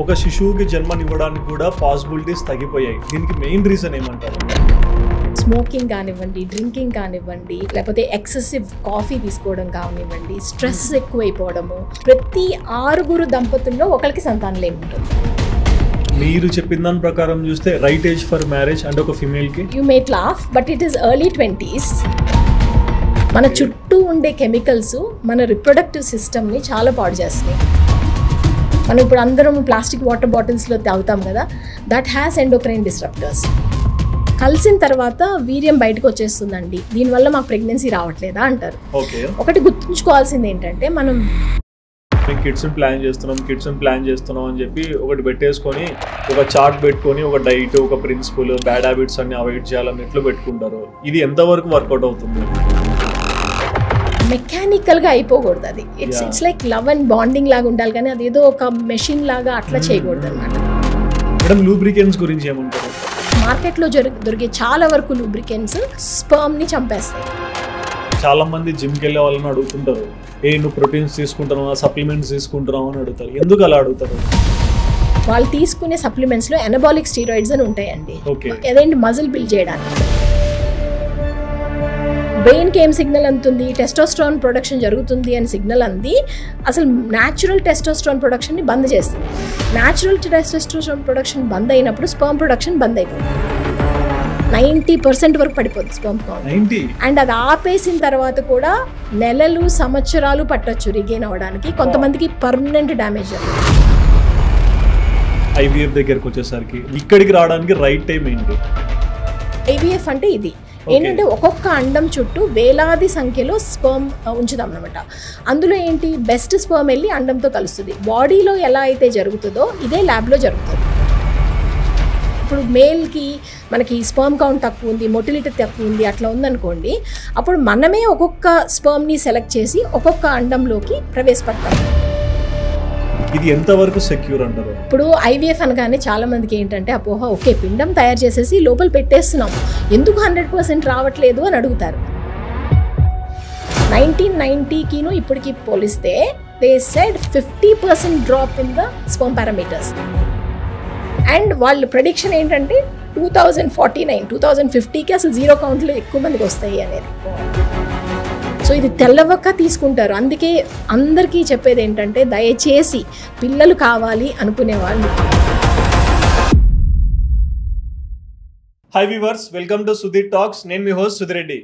ఒక శిశువుకి జన్మనివ్వడానికి కూడా పాసిబిలిటీస్ తగ్గిపోయాయి. దీనికి మెయిన్ రీజన్ ఏమంటారు? స్మోకింగ్ కానివ్వండి, డ్రింకింగ్ కానివ్వండి, లేకపోతే ఎక్సెసివ్ కాఫీ తీసుకోవడం కానివ్వండి, స్ట్రెస్ ఎక్కువైపోవడము. ప్రతి 6 దంపతుల్లో ఒకరికి సంతానం లేముంటుంది. మీరు చెప్పిన దాని ప్రకారం చూస్తే రైట్ ఏజ్ ఫర్ మ్యారేజ్ అంటే ఒక ఫిమేల్కి you might laugh but it is early 20s. మన చుట్టూ ఉండే కెమికల్స్ మన రిప్రొడక్టివ్ సిస్టమ్ని చాలా పాడు చేస్తున్నాయి. మనం ఇప్పుడు అందరం ప్లాస్టిక్ వాటర్ బాటిల్స్లో తాగుతాం కదా, దట్ హ్యాస్ ఎండోక్రైన్ డిస్రప్టర్స్. కలిసిన తర్వాత వీర్యం బయటకు వచ్చేస్తుందండి, దీనివల్ల మాకు ప్రెగ్నెన్సీ రావట్లేదా అంటారు. ఒకటి గుర్తుంచుకోవాల్సింది ఏంటంటే, మనం కిడ్స్ని ప్లాన్ చేస్తున్నాం అని చెప్పి ఒకటి పెట్టేసుకొని ఒక చార్ట్ పెట్టుకొని ఒక డైట్, ఒక ప్రిన్సిపల్, బ్యాడ్ హ్యాబిట్స్ అన్ని అవాయిడ్ చేయాలని ఎట్లా పెట్టుకుంటారు. ఇది ఎంతవరకు వర్కౌట్ అవుతుంది? మెకానికల్గా అయిపోకూడదు. అది it's like love and bonding లాగా ఉండాలి, కానీ అది ఏదో ఒక మెషిన్ లాగా అట్లా చేయకూడదు అనమాట. మేడం, లూబ్రికెంట్స్ గురించి ఏమంటారు? మార్కెట్లో దొరికే చాలా వరకు లూబ్రికెంట్స్ స్పర్మ్ని చంపేస్తాయి. చాలా మంది జిమ్కి వెళ్ళే వాళ్ళని అడుగుతుంటారు, నువ్వు ప్రోటీన్స్ తీసుకుంటున్నావా, సప్లిమెంట్స్ తీసుకుంటున్నావా అని అడుగుతారు. ఎందుకు అలా అడుగుతారు? వాళ్ళు తీసుకునే సప్లిమెంట్స్లో ఎనబాలిక్ స్టీరాయిడ్స్ అని ఉంటాయండి. అదేంటి, మజిల్ బిల్డ్ చేయడానికి. బ్రెయిన్కి ఏం సిగ్నల్ అందుతుంది? టెస్టోస్టెరాన్ ప్రొడక్షన్ జరుగుతుంది అని సిగ్నల్ అంది. అసలు న్యాచురల్ టెస్టోస్టెరాన్ ప్రొడక్షన్ని బంద్ చేస్తుంది. న్యాచురల్ టెస్టోస్టెరాన్ ప్రొడక్షన్ బంద్ అయినప్పుడు స్పర్మ్ ప్రొడక్షన్ బంద్ అయిపోతుంది. 90% వరకు పడిపోతుంది స్పర్మ్ కౌంట్. అండ్ అది ఆపేసిన తర్వాత కూడా నెలలు, సంవత్సరాలు పట్టొచ్చు రీగెయిన్ అవ్వడానికి. కొంతమందికి పర్మనెంట్ డ్యామేజ్ జరుగుతుంది. ఐవీఎఫ్ దగ్గరకు వచ్చేసరికి ఇక్కడికి రావడానికి రైట్ టైం ఏంటి? ఐవీఎఫ్ అంటే ఇది ఏంటంటే, ఒక్కొక్క అండం చుట్టూ వేలాది సంఖ్యలో స్పర్మ్ ఉంచుదాం అనమాట. అందులో ఏంటి, బెస్ట్ స్పర్మ్ వెళ్ళి అండంతో కలుస్తుంది. బాడీలో ఎలా అయితే జరుగుతుందో ఇదే ల్యాబ్లో జరుగుతుంది. ఇప్పుడు మేల్కి మనకి స్పర్మ్ కౌంట్ తక్కువ ఉంది, మొటిలిటీ తక్కువ ఉంది, అట్లా ఉందనుకోండి, అప్పుడు మనమే ఒక్కొక్క స్పర్మ్ని సెలెక్ట్ చేసి ఒక్కొక్క అండంలోకి ప్రవేశపెడతాం. ఇది ఎంతవరకు సెక్యూర్ అంటారు? ఇప్పుడు ఐవీఎఫ్ అనగానే చాలా మందికి ఏంటంటే అపోహ, ఓకే పిండం తయారు చేసేసి లోపల పెట్టేస్తున్నాం, ఎందుకు 100% రావట్లేదు అని అడుగుతారు. 1990కిను ఇప్పటికి పోలిస్తే they said 50% drop in the sperm parameters. And వాళ్ళ ప్రెడిక్షన్ ఏంటంటే 2049, 2050కి అసలు 0 కౌంట్లు ఎక్కువ మందికి వస్తాయి అనేది. సో ఇది తెల్లవక్క తీసుకుంటారు. అందుకే అందరికీ చెప్పేది ఏంటంటే, దయచేసి పిల్లలు కావాలి అనుకునే వాళ్ళు. Hi viewers, welcome to Sudheer talks. నేను మీ హోస్ట్ సుధిరెడ్డి.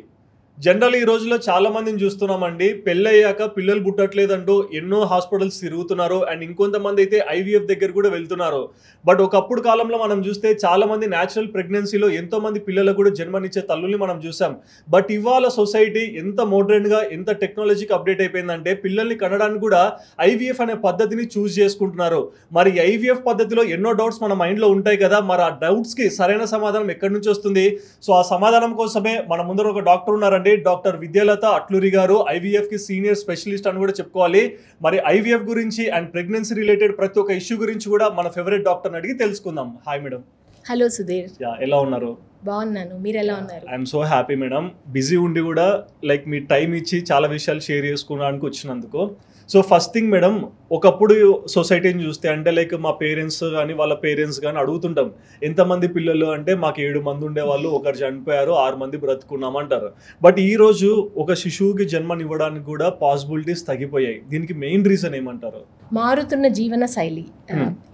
జనరల్ ఈ రోజుల్లో చాలా మందిని చూస్తున్నామండి, పెళ్ళయ్యాక పిల్లలు పుట్టట్లేదంటూ ఎన్నో హాస్పిటల్స్ తిరుగుతున్నారు. అండ్ ఇంకొంతమంది అయితే ఐవీఎఫ్ దగ్గర కూడా వెళ్తున్నారు. బట్ ఒకప్పుడు కాలంలో మనం చూస్తే చాలా మంది న్యాచురల్ ప్రెగ్నెన్సీలో ఎంతో మంది పిల్లలకు కూడా జన్మనిచ్చే తల్లుల్ని మనం చూసాం. బట్ ఇవాళ సొసైటీ ఎంత మోడర్న్గా, ఎంత టెక్నాలజీకి అప్డేట్ అయిపోయిందంటే, పిల్లల్ని కనడానికి కూడా ఐవీఎఫ్ అనే పద్ధతిని చూస్ చేసుకుంటున్నారు. మరి ఐవీఎఫ్ పద్ధతిలో ఎన్నో డౌట్స్ మన మైండ్లో ఉంటాయి కదా, మరి ఆ డౌట్స్కి సరైన సమాధానం ఎక్కడి నుంచి వస్తుంది? సో ఆ సమాధానం కోసమే మన ముందర ఒక డాక్టర్ ఉన్నారండి, డాక్టర్ విద్యాలత అట్లూరి గారు. ఐవీఎఫ్ కి సీనియర్ స్పెషలిస్ట్ అని కూడా చెప్పుకోవాలి. మరి ఐవీఎఫ్ గురించి అండ్ ప్రెగ్నెన్సీ రిలేటెడ్ ప్రతి ఒక్క ఇష్యూ గురించి కూడా మన ఫేవరెట్ డాక్టర్ అడిగి తెలుసుకుందాం. Hi madam. హలో సుధీర్. ఎలా ఉన్నారు? బాగున్నాను, మీరు ఎలా ఉన్నారు? I'm so happy madam. Busy ఉండి కూడా లైక్ మీ టైం ఇచ్చి చాలా విషయాలు షేర్ చేసుకోవడానికి వచ్చినందుకు. సో ఫస్ట్ థింగ్ మేడం, ఒకప్పుడు సొసైటీని చూస్తే అంటే లైక్ మా పేరెంట్స్ కానీ వాళ్ళ పేరెంట్స్ కానీ అడుగుతుంటాం, ఎంతమంది పిల్లలు అంటే మాకు 7 మంది ఉండేవాళ్ళు, ఒకరు చనిపోయారు, 6 మంది బ్రతుకున్నాం అంటారు. బట్ ఈరోజు ఒక శిశువుకి జన్మనివ్వడానికి కూడా పాసిబిలిటీస్ తగ్గిపోయాయి. దీనికి మెయిన్ రీజన్ ఏమంటారు? మారుతున్న జీవన శైలి.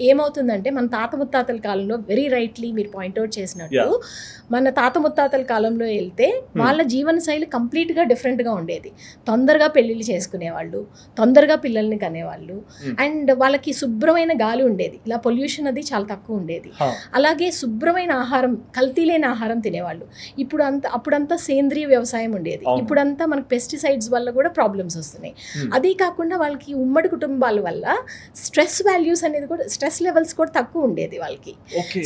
ఏమవుతుందంటే, మన తాత ముత్తాతల కాలంలో వెరీ రైట్లీ మీరు పాయింట్అవుట్ చేసినట్టు, మన తాత ముత్తాతల కాలంలో వెళ్తే వాళ్ళ జీవన శైలి కంప్లీట్గా డిఫరెంట్గా ఉండేది. తొందరగా పెళ్ళిళ్ళు చేసుకునేవాళ్ళు, తొందరగా పిల్లల్ని కనేవాళ్ళు, అండ్ వాళ్ళకి శుభ్రమైన గాలి ఉండేది. ఇలా పొల్యూషన్ అది చాలా తక్కువ ఉండేది. అలాగే శుభ్రమైన ఆహారం, కల్తీ లేని ఆహారం తినేవాళ్ళు. అప్పుడంతా సేంద్రీయ వ్యవసాయం ఉండేది. ఇప్పుడంతా మనకు పెస్టిసైడ్స్ వల్ల కూడా ప్రాబ్లమ్స్ వస్తున్నాయి. అదే కాకుండా వాళ్ళకి ఉమ్మడి కుటుంబాల వల్ల స్ట్రెస్ వాల్యూస్ అనేది కూడా, స్ట్రెస్ లెవెల్స్ కూడా తక్కువ ఉండేది వాళ్ళకి.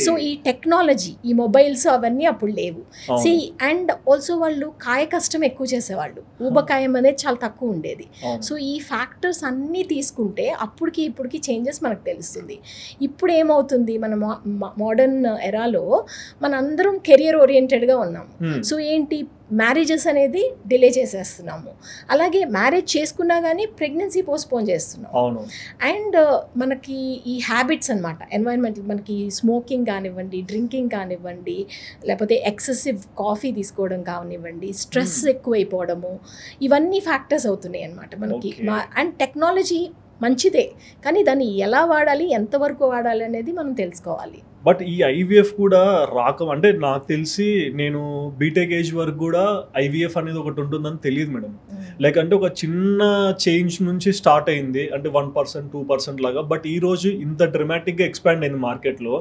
సో ఈ టెక్నాలజీ, ఈ మొబైల్స్ అవన్నీ అప్పుడు లేవు. అండ్ ఆల్సో వాళ్ళు కాయ కష్టం ఎక్కువ చేసేవాళ్ళు, ఊబకాయం అనేది చాలా తక్కువ ఉండేది. సో ఈ ఫ్యాక్టర్స్ అన్నీ తీసుకుంటే అప్పటికి ఇప్పటికి చేంజెస్ మనకు తెలుస్తుంది. ఇప్పుడు ఏమవుతుంది, మన మోడర్న్ ఎరాలో మనందరం కెరియర్ ఓరియంటెడ్గా ఉన్నాం. సో ఏంటి, మ్యారేజెస్ అనేది డిలే చేసేస్తున్నాము. అలాగే మ్యారేజ్ చేసుకున్నా కానీ ప్రెగ్నెన్సీ పోస్ట్పోన్ చేస్తున్నాం. అవును. అండ్ మనకి ఈ హ్యాబిట్స్ అనమాట, ఎన్వైరన్మెంట్, మనకి స్మోకింగ్ కానివ్వండి, డ్రింకింగ్ కానివ్వండి, లేకపోతే ఎక్సెసివ్ కాఫీ తీసుకోవడం కానివ్వండి, స్ట్రెస్ ఎక్కువైపోవడము, ఇవన్నీ ఫ్యాక్టర్స్ అవుతున్నాయి అనమాట మనకి. అండ్ టెక్నాలజీ మంచిదే, కానీ దాన్ని ఎలా వాడాలి, ఎంతవరకు వాడాలి అనేది మనం తెలుసుకోవాలి. బట్ ఈ ఐవీఎఫ్ కూడా అంటే నాకు తెలిసి నేను బీటెక్ ఏజ్ వరకు కూడా ఐవీఎఫ్ అనేది ఒకటి ఉంటుందని తెలియదు మేడం. లైక్ అంటే ఒక చిన్న చేంజ్ నుంచి స్టార్ట్ అయింది, అంటే 1% 2% లాగా. బట్ ఈ రోజు ఇంత డ్రమాటిక్గా ఎక్స్పాండ్ అయింది మార్కెట్లో.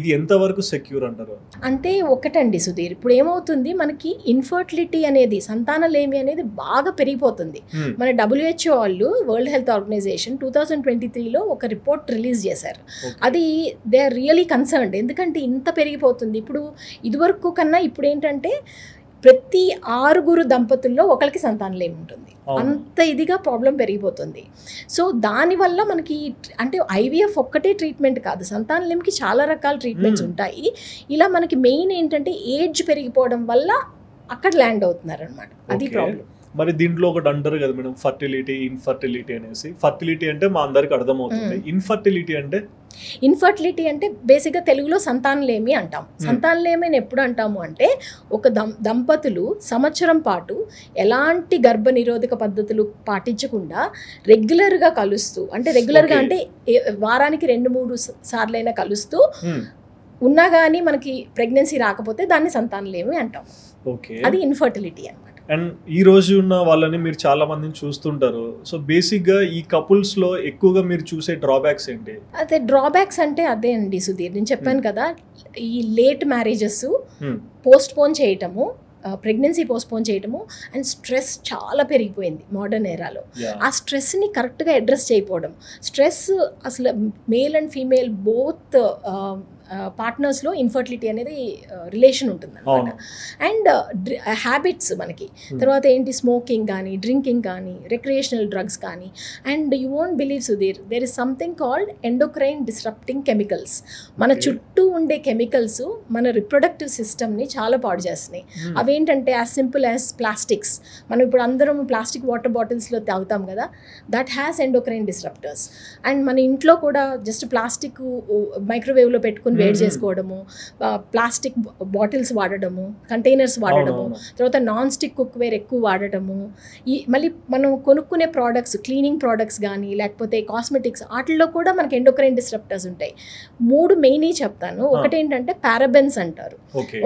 ఇది ఎంతవరకు సెక్యూర్ అంటారు? అంటే ఒకటండి సుధీర్, ఇప్పుడు ఏమవుతుంది, మనకి ఇన్ఫర్టిలిటీ అనేది, సంతానలేమి అనేది బాగా పెరిగిపోతుంది. మన WHO వాళ్ళు, వరల్డ్ హెల్త్ ఆర్గనైజేషన్ 2023లో ఒక రిపోర్ట్ రిలీజ్ చేశారు. అది దే ఆర్ రియలీ కన్సర్న్. ఎందుకంటే ఇంత పెరిగిపోతుంది. ఇప్పుడు ఇదివరకు కన్నా ఇప్పుడు ఏంటంటే ప్రతి 6 దంపతుల్లో ఒకరికి సంతానలేమి ఉంటుంది. అంత ఇదిగా ప్రాబ్లం పెరిగిపోతుంది. సో దానివల్ల మనకి అంటే ఐవీఎఫ్ ఒక్కటే ట్రీట్మెంట్ కాదు, సంతానలేమికి చాలా రకాల ట్రీట్మెంట్స్ ఉంటాయి. ఇలా మనకి మెయిన్ ఏంటంటే ఏజ్ పెరిగిపోవడం వల్ల అక్కడ ల్యాండ్ అవుతున్నారు అనమాట. అది ప్రాబ్లం. మరి దీంట్లో ఒకటి అంటారు కదా మేడం, ఫర్టిలిటీ, ఇన్ఫర్టిలిటీ అనేసి. ఫర్టిలిటీ అంటే మా అందరికి అర్థమవుతుంది. ఇన్ఫర్టిలిటీ అంటే బేసిక్గా తెలుగులో సంతానలేమి అంటాం. సంతానలేమి అని ఎప్పుడు అంటాము అంటే, ఒక సార్లు సంవత్సరం పాటు ఎలాంటి గర్భ నిరోధక పద్ధతులు పాటించకుండా రెగ్యులర్గా కలుస్తూ, అంటే రెగ్యులర్గా అంటే వారానికి 2-3 సార్లైనా కలుస్తూ ఉన్నా కానీ మనకి ప్రెగ్నెన్సీ రాకపోతే దాన్ని సంతానలేమి అంటాం. అది ఇన్ఫర్టిలిటీ అన్నమాట. అండ్ ఈ రోజు ఉన్న వాళ్ళని మీరు చాలా మందిని చూస్తుంటారు. సో బేసిక్గా ఈ కపుల్స్లో ఎక్కువగా మీరు చూసే డ్రాబ్యాక్స్ ఏంటి? అదే డ్రాబ్యాక్స్ అంటే అదే అండి సుధీర్, నేను చెప్పాను కదా, ఈ లేట్ మ్యారేజెస్, పోస్ట్పోన్ చేయటము, ప్రెగ్నెన్సీ పోస్ట్పోన్ చేయటము, అండ్ స్ట్రెస్ చాలా పెరిగిపోయింది మోడర్న్ ఏరాలో. ఆ స్ట్రెస్ని కరెక్ట్గా అడ్రస్ చేయకపోవడం. స్ట్రెస్ అసలు మేల్ అండ్ ఫీమేల్ బోత్ పార్ట్నర్స్లో ఇన్ఫర్టిలిటీ అనేది రిలేషన్ ఉంటుంది అనమాట. అండ్ హ్యాబిట్స్ మనకి తర్వాత ఏంటి, స్మోకింగ్ కానీ, డ్రింకింగ్ కానీ, రిక్రియేషనల్ డ్రగ్స్ కానీ. And you won't believe Sudheer, there is something called endocrine disrupting chemicals. మన చుట్టూ ఉండే కెమికల్స్ మన రిప్రొడక్టివ్ సిస్టమ్ని చాలా పాడు చేస్తున్నాయి. అవేంటంటే యాజ్ సింపుల్ యాజ్ ప్లాస్టిక్స్. మనం ఇప్పుడు అందరం ప్లాస్టిక్ వాటర్ బాటిల్స్లో తాగుతాం కదా, that has endocrine disruptors. And మన ఇంట్లో కూడా జస్ట్ ప్లాస్టిక్ మైక్రోవేవ్లో పెట్టుకుని వేడి చేసుకోవడము, ప్లాస్టిక్ బాటిల్స్ వాడడము, కంటైనర్స్ వాడడము, తర్వాత నాన్ స్టిక్ కుక్వేర్ ఎక్కువ వాడటము, ఈ మళ్ళీ మనం కొనుక్కునే ప్రోడక్ట్స్, క్లీనింగ్ ప్రోడక్ట్స్ కానీ లేకపోతే కాస్మెటిక్స్, వాటిల్లో కూడా మనకి ఎండోక్రైన్ డిస్రప్టర్స్ ఉంటాయి. 3 మెయిన్ చెప్తాను. ఒకటి ఏంటంటే పారాబెన్స్ అంటారు,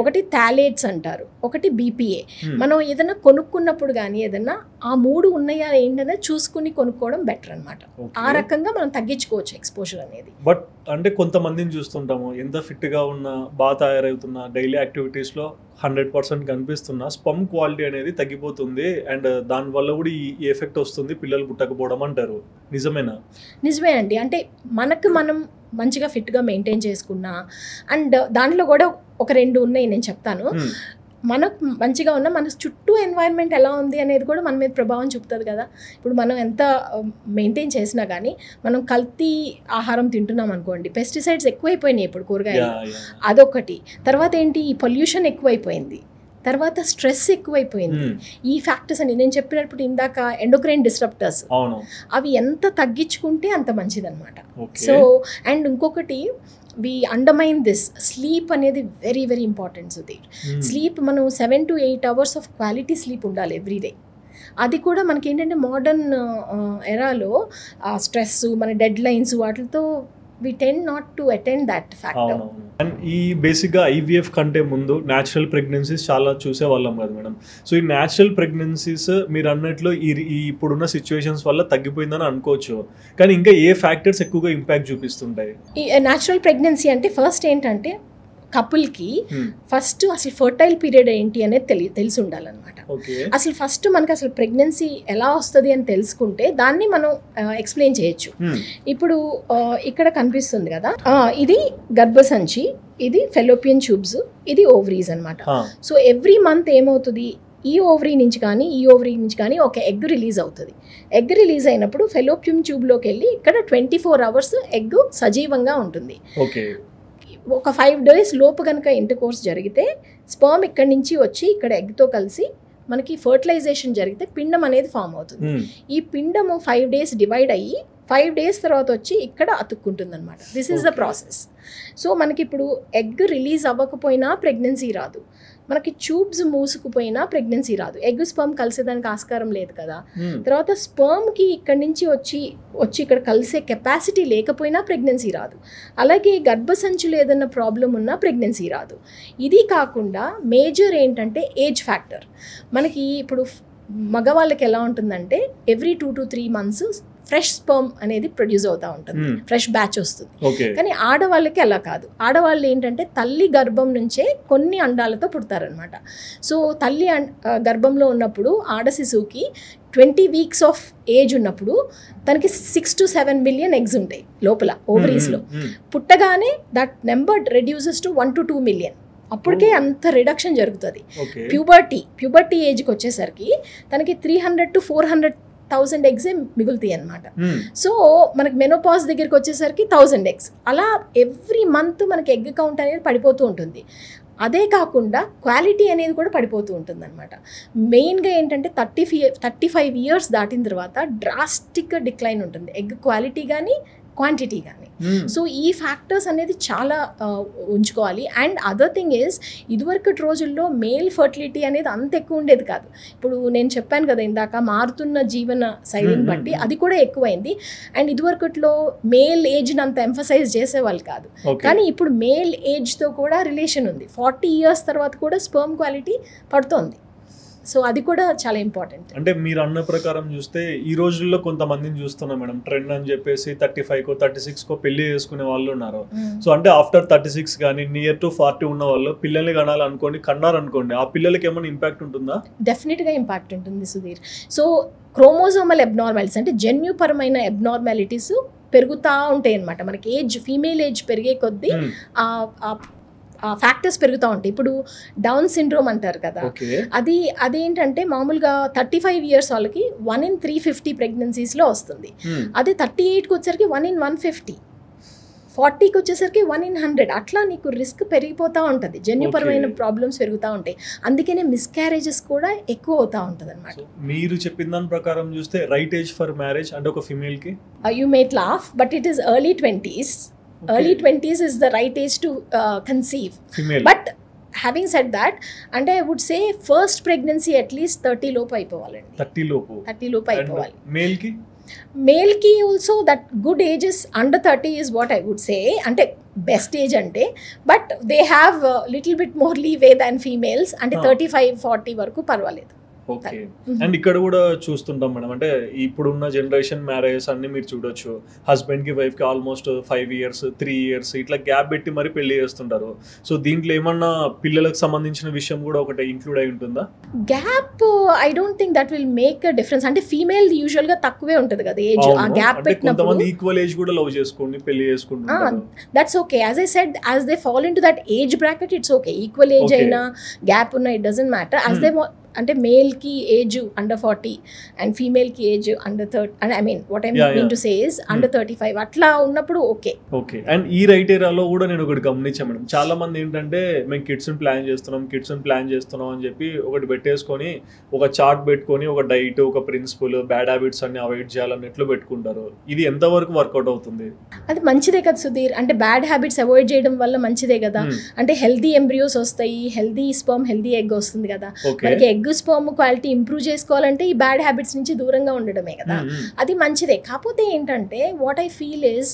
ఒకటి థాలేట్స్ అంటారు, ఒకటి BPA. మనం ఏదైనా కొనుక్కున్నప్పుడు కానీ ఏదైనా ఆ 3 ఉన్నాయా ఏంటనే చూసుకుని కొనుక్కోవడం బెటర్ అనమాట. ఆ రకంగా మనం తగ్గించుకోవచ్చు ఎక్స్పోజర్ అనేది. బట్ అంటే కొంతమందిని చూస్తుంటాము, ఎంత ఫిట్గా ఉన్న, బాగా తయారవుతున్న, డైలీ యాక్టివిటీస్లో 100% కనిపిస్తున్న స్పమ్ క్వాలిటీ అనేది తగ్గిపోతుంది. అండ్ దానివల్ల కూడా ఈ ఎఫెక్ట్ వస్తుంది, పిల్లలు పుట్టకపోవడం అంటారు. నిజమేనా? నిజమే అండి. అంటే మనకు మనం మంచిగా ఫిట్గా మెయింటైన్ చేసుకున్నా, అండ్ దాంట్లో కూడా ఒక 2 ఉన్నాయి నేను చెప్తాను. మనకు మంచిగా ఉన్న మన చుట్టూ ఎన్వైరన్మెంట్ ఎలా ఉంది అనేది కూడా మన మీద ప్రభావం చూపుతుంది కదా. ఇప్పుడు మనం ఎంత మెయింటైన్ చేసినా కానీ మనం కల్తీ ఆహారం తింటున్నాం అనుకోండి, పెస్టిసైడ్స్ ఎక్కువైపోయినాయి ఇప్పుడు కూరగాయలు, అదొకటి. తర్వాత ఏంటి, ఈ పొల్యూషన్ ఎక్కువైపోయింది, తర్వాత స్ట్రెస్ ఎక్కువైపోయింది. ఈ ఫ్యాక్టర్స్ అని నేను చెప్పినప్పుడు ఇందాక ఎండోక్రైన్ డిస్రప్టర్స్, అవి ఎంత తగ్గించుకుంటే అంత మంచిదన్నమాట. సో అండ్ ఇంకొకటి, వి అండర్మైన్ దిస్ స్లీప్ అనేది very very important Sudheer. Sleep మనం 7 to 8 hours of quality sleep ఉండాలి ఎవ్రీడే. అది కూడా మనకి ఏంటంటే మోడర్న్ ఎరాలో స్ట్రెస్, మన డెడ్ లైన్స్, వాటితో we tend not to attend that factor. And ఈ బేసిక్గా ఐవీఎఫ్ కంటే ముందు న్యాచురల్ ప్రెగ్నెన్సీస్ చాలా చూసేవాళ్ళం కదా మేడం. సో ఈ న్యాచురల్ ప్రెగ్నెన్సీస్ మీరు అన్నట్లు ఈ ఇప్పుడున్న సిచ్యువేషన్స్ వల్ల తగ్గిపోయిందని అనుకోవచ్చు, కానీ ఇంకా ఏ ఫ్యాక్టర్స్ ఎక్కువగా ఇంపాక్ట్ చూపిస్తుంటాయి? ఈ న్యాచురల్ ప్రెగ్నెన్సీ అంటే ఫస్ట్ ఏంటంటే కపుల్కి ఫస్ట్ అసలు ఫర్టైల్ పీరియడ్ ఏంటి అనేది తెలిసి ఉండాలన్నమాట. అసలు ఫస్ట్ మనకి అసలు ప్రెగ్నెన్సీ ఎలా వస్తుంది అని తెలుసుకుంటే దాన్ని మనం ఎక్స్ప్లెయిన్ చేయొచ్చు. ఇప్పుడు ఇక్కడ కనిపిస్తుంది కదా, ఇది గర్భసంచి, ఇది ఫెలోపియన్ ట్యూబ్స్, ఇది ఓవరీస్ అనమాట. సో ఎవ్రీ మంత్ ఏమవుతుంది, ఈ ఓవరీ నుంచి కానీ ఒక ఎగ్ రిలీజ్ అవుతుంది. ఎగ్ రిలీజ్ అయినప్పుడు ఫెలోపియన్ ట్యూబ్లోకి వెళ్ళి ఇక్కడ 24 hours ఎగ్ సజీవంగా ఉంటుంది. ఒక 5 days లోపు కనుక ఇంటర్ కోర్స్ జరిగితే స్పర్మ్ ఇక్కడి నుంచి వచ్చి ఇక్కడ ఎగ్తో కలిసి మనకి ఫర్టిలైజేషన్ జరిగితే పిండం అనేది ఫామ్ అవుతుంది. ఈ పిండము 5 days డివైడ్ అయ్యి 5 days తర్వాత వచ్చి ఇక్కడ అతుక్కుంటుంది అనమాట. This is the process. So మనకి ఇప్పుడు ఎగ్ రిలీజ్ అవ్వకపోయినా ప్రెగ్నెన్సీ రాదు, మనకి ట్యూబ్స్ మూసుకుపోయినా ప్రెగ్నెన్సీ రాదు. ఎగ్ స్పర్మ్ కలిసేదానికి ఆస్కారం లేదు కదా. తర్వాత స్పర్మ్కి ఇక్కడి నుంచి వచ్చి ఇక్కడ కలిసే కెపాసిటీ లేకపోయినా ప్రెగ్నెన్సీ రాదు. అలాగే గర్భసంచులు ఏదైనా ప్రాబ్లం ఉన్నా ప్రెగ్నెన్సీ రాదు. ఇది కాకుండా మేజర్ ఏంటంటే ఏజ్ ఫ్యాక్టర్. మనకి ఇప్పుడు మగవాళ్ళకి ఎలా ఉంటుందంటే every 2 to 3 months fresh sperm అనేది ప్రొడ్యూస్ అవుతూ ఉంటుంది, ఫ్రెష్ బ్యాచ్ వస్తుంది. కానీ ఆడవాళ్ళకి అలా కాదు. ఆడవాళ్ళు ఏంటంటే తల్లి గర్భం నుంచే కొన్ని అండాలతో పుడతారనమాట. సో తల్లి గర్భంలో ఉన్నప్పుడు ఆడ శిశువుకి 20 weeks ఆఫ్ ఏజ్ ఉన్నప్పుడు తనకి 6 to 7 million ఎగ్స్ ఉంటాయి లోపల ఓవరీస్లో. పుట్టగానే that number reduces to 1 to 2 million. అప్పటికే అంత రిడక్షన్ జరుగుతుంది. ప్యూబర్టీ ఏజ్కి వచ్చేసరికి తనకి 300 to 400,000 ఎగ్సే మిగులుతాయి అనమాట. సో మనకి మెనోపాజ్ దగ్గరికి వచ్చేసరికి 1000 eggs. అలా ఎవ్రీ మంత్ మనకి ఎగ్ కౌంట్ అనేది పడిపోతూ ఉంటుంది. అదే కాకుండా క్వాలిటీ అనేది కూడా పడిపోతూ ఉంటుంది అనమాట. మెయిన్గా ఏంటంటే 35 years దాటిన తర్వాత డ్రాస్టిక్ డిక్లైన్ ఉంటుంది ఎగ్ క్వాలిటీ కానీ క్వాంటిటీ కానీ. సో ఈ ఫ్యాక్టర్స్ అనేది చాలా ఉంచుకోవాలి. అండ్ అదర్ థింగ్ ఈజ్ ఇదివరకటి రోజుల్లో మేల్ ఫర్టిలిటీ అనేది అంత ఎక్కువ ఉండేది కాదు. ఇప్పుడు నేను చెప్పాను కదా ఇందాక, మారుతున్న జీవన శైలిని బట్టి అది కూడా ఎక్కువైంది. అండ్ ఇదివరకట్లో మేల్ ఏజ్ని అంత ఎంఫసైజ్ చేసేవాళ్ళు కాదు. కానీ ఇప్పుడు మేల్ ఏజ్తో కూడా రిలేషన్ ఉంది. 40 years తర్వాత కూడా స్పర్మ్ క్వాలిటీ పడుతోంది. సో అది కూడా చాలా ఇంపార్టెంట్. అంటే మీరు అన్న ప్రకారం చూస్తే ఈ రోజుల్లో కొంతమందిని చూస్తున్నాం మేడం, ట్రెండ్ అని చెప్పేసి 35కో 36కో పెళ్లి చేసుకునే వాళ్ళు ఉన్నారు. సో అంటే ఆఫ్టర్ 36 కానీ నియర్ టు 40 ఉన్న వాళ్ళు పిల్లల్ని కనాలనుకోండి, కన్నారనుకోండి, ఆ పిల్లలకి ఏమైనా ఇంపాక్ట్ ఉంటుందా? డెఫినెట్గా ఇంపాక్ట్ ఉంటుంది సుధీర్. సో క్రోమోజోమల్ అబ్నార్మాలిటీస్ అంటే జన్యుపరమైన అబ్నార్మాలిటీస్ పెరుగుతూ ఉంటాయి అన్నమాట. మనకి ఏజ్, ఫీమేల్ ఏజ్ పెరిగే కొద్దీ ఫ్యాక్టర్స్ పెరుగుతూ ఉంటాయి. ఇప్పుడు డౌన్ సిండ్రోమ్ అంటారు కదా, అదేంటంటే మామూలుగా 35 years వాళ్ళకి 1 in 350 ప్రెగ్నెన్సీస్లో వస్తుంది. అదే 38కి వచ్చేసరికి 1 in 150, 40కి వచ్చేసరికి 1 in 100. అట్లా నీకు రిస్క్ పెరిగిపోతూ ఉంటుంది, జన్యుపరమైన ప్రాబ్లమ్స్ పెరుగుతూ ఉంటాయి. అందుకనే మిస్క్యారేజెస్ కూడా ఎక్కువ అవుతూ ఉంటుంది అనమాట. మీరు చెప్పిన దాని ప్రకారం చూస్తే రైట్ ఏజ్ ఫర్ మ్యారేజ్ అంటే ఒక ఫిమేల్కి, you might laugh but it is early 20s. Early 20s is the right age to conceive. Female. But having said that, and I would say first pregnancy at least 30 లోపు అయిపోవాలండి. 30 లోపు అయిపోవాలి. Male ki also that good age is under 30 is what I would say. Ante best age ante, but they have a little bit more leeway than females. Ante 35-40 వరకు పర్వాలేదు. Okay. And ఇక్కడ కూడా చూస్తుంటాం madam, అంటే ఇప్పుడున్న generation marriages అన్ని మీరు చూడొచ్చు, హస్బెండ్కి వైఫ్కి ఆల్మోస్ట్ 5 years 3 years ఇట్లా గ్యాప్ పెట్టి మరి పెళ్లి చేస్తుంటారు. సో దీంట్లో ఏమన్నా పిల్లలకు సంబంధించిన విషయం కూడా ఒకటి ఇంక్లూడ్ అయి ఉంటుందా? Gap I don't think that will make a difference. అంటే ఫీమేల్ యూజువల్ గా తక్కువే ఉంటుంది కదా ఏజ్. ఆ గ్యాప్ పెట్టినప్పుడు కొంతమంది ఈక్వల్ ఏజ్ కూడా లవ్ చేసుకోండి పెళ్లి చేసుకుంటారు. That's okay. As I said, as they fall into that age bracket it's okay. Equal age అయినా గ్యాప్ ఉన్నా it doesn't matter. As they అంటే మేల్కి ఏజ్ under 40 అండ్ ఫీమేల్కి age under 30, and I mean what I mean to say is under 35 అట్లా ఉన్నప్పుడు okay. Okay. And ఈ right ఏరియాలో కూడా నేను ఒకటి గమనించాను మేడం, చాలా మంది ఏంటంటే మేము కిడ్స్ని ప్లాన్ చేస్తున్నాం అని చెప్పి ఒకటి పెట్టేసుకొని ఒక చార్ట్ పెట్టుకొని ఒక డైట్, ఒక ప్రిన్సిపల్, బ్యాడ్ హ్యాబిట్స్ అన్ని అవాయిడ్ చేయాలన్నట్లు పెట్టుకుంటారు. ఇది ఎంతవరకు వర్కౌట్ అవుతుంది? అది మంచిదే కదా సుధీర్. అంటే బ్యాడ్ హ్యాబిట్స్ అవాయిడ్ చేయడం వల్ల మంచిదే కదా. అంటే హెల్దీ ఎంబ్రియోస్ వస్తాయి, హెల్దీ స్పర్మ్, హెల్దీ ఎగ్ వస్తుంది కదా. మనకి ఎగ్ స్పర్మ్ క్వాలిటీ ఇంప్రూవ్ చేసుకోవాలంటే ఈ బ్యాడ్ హ్యాబిట్స్ నుంచి దూరంగా ఉండడమే కదా. అది మంచిదే. కాకపోతే ఏంటంటే వాట్ ఐ ఫీల్ ఇస్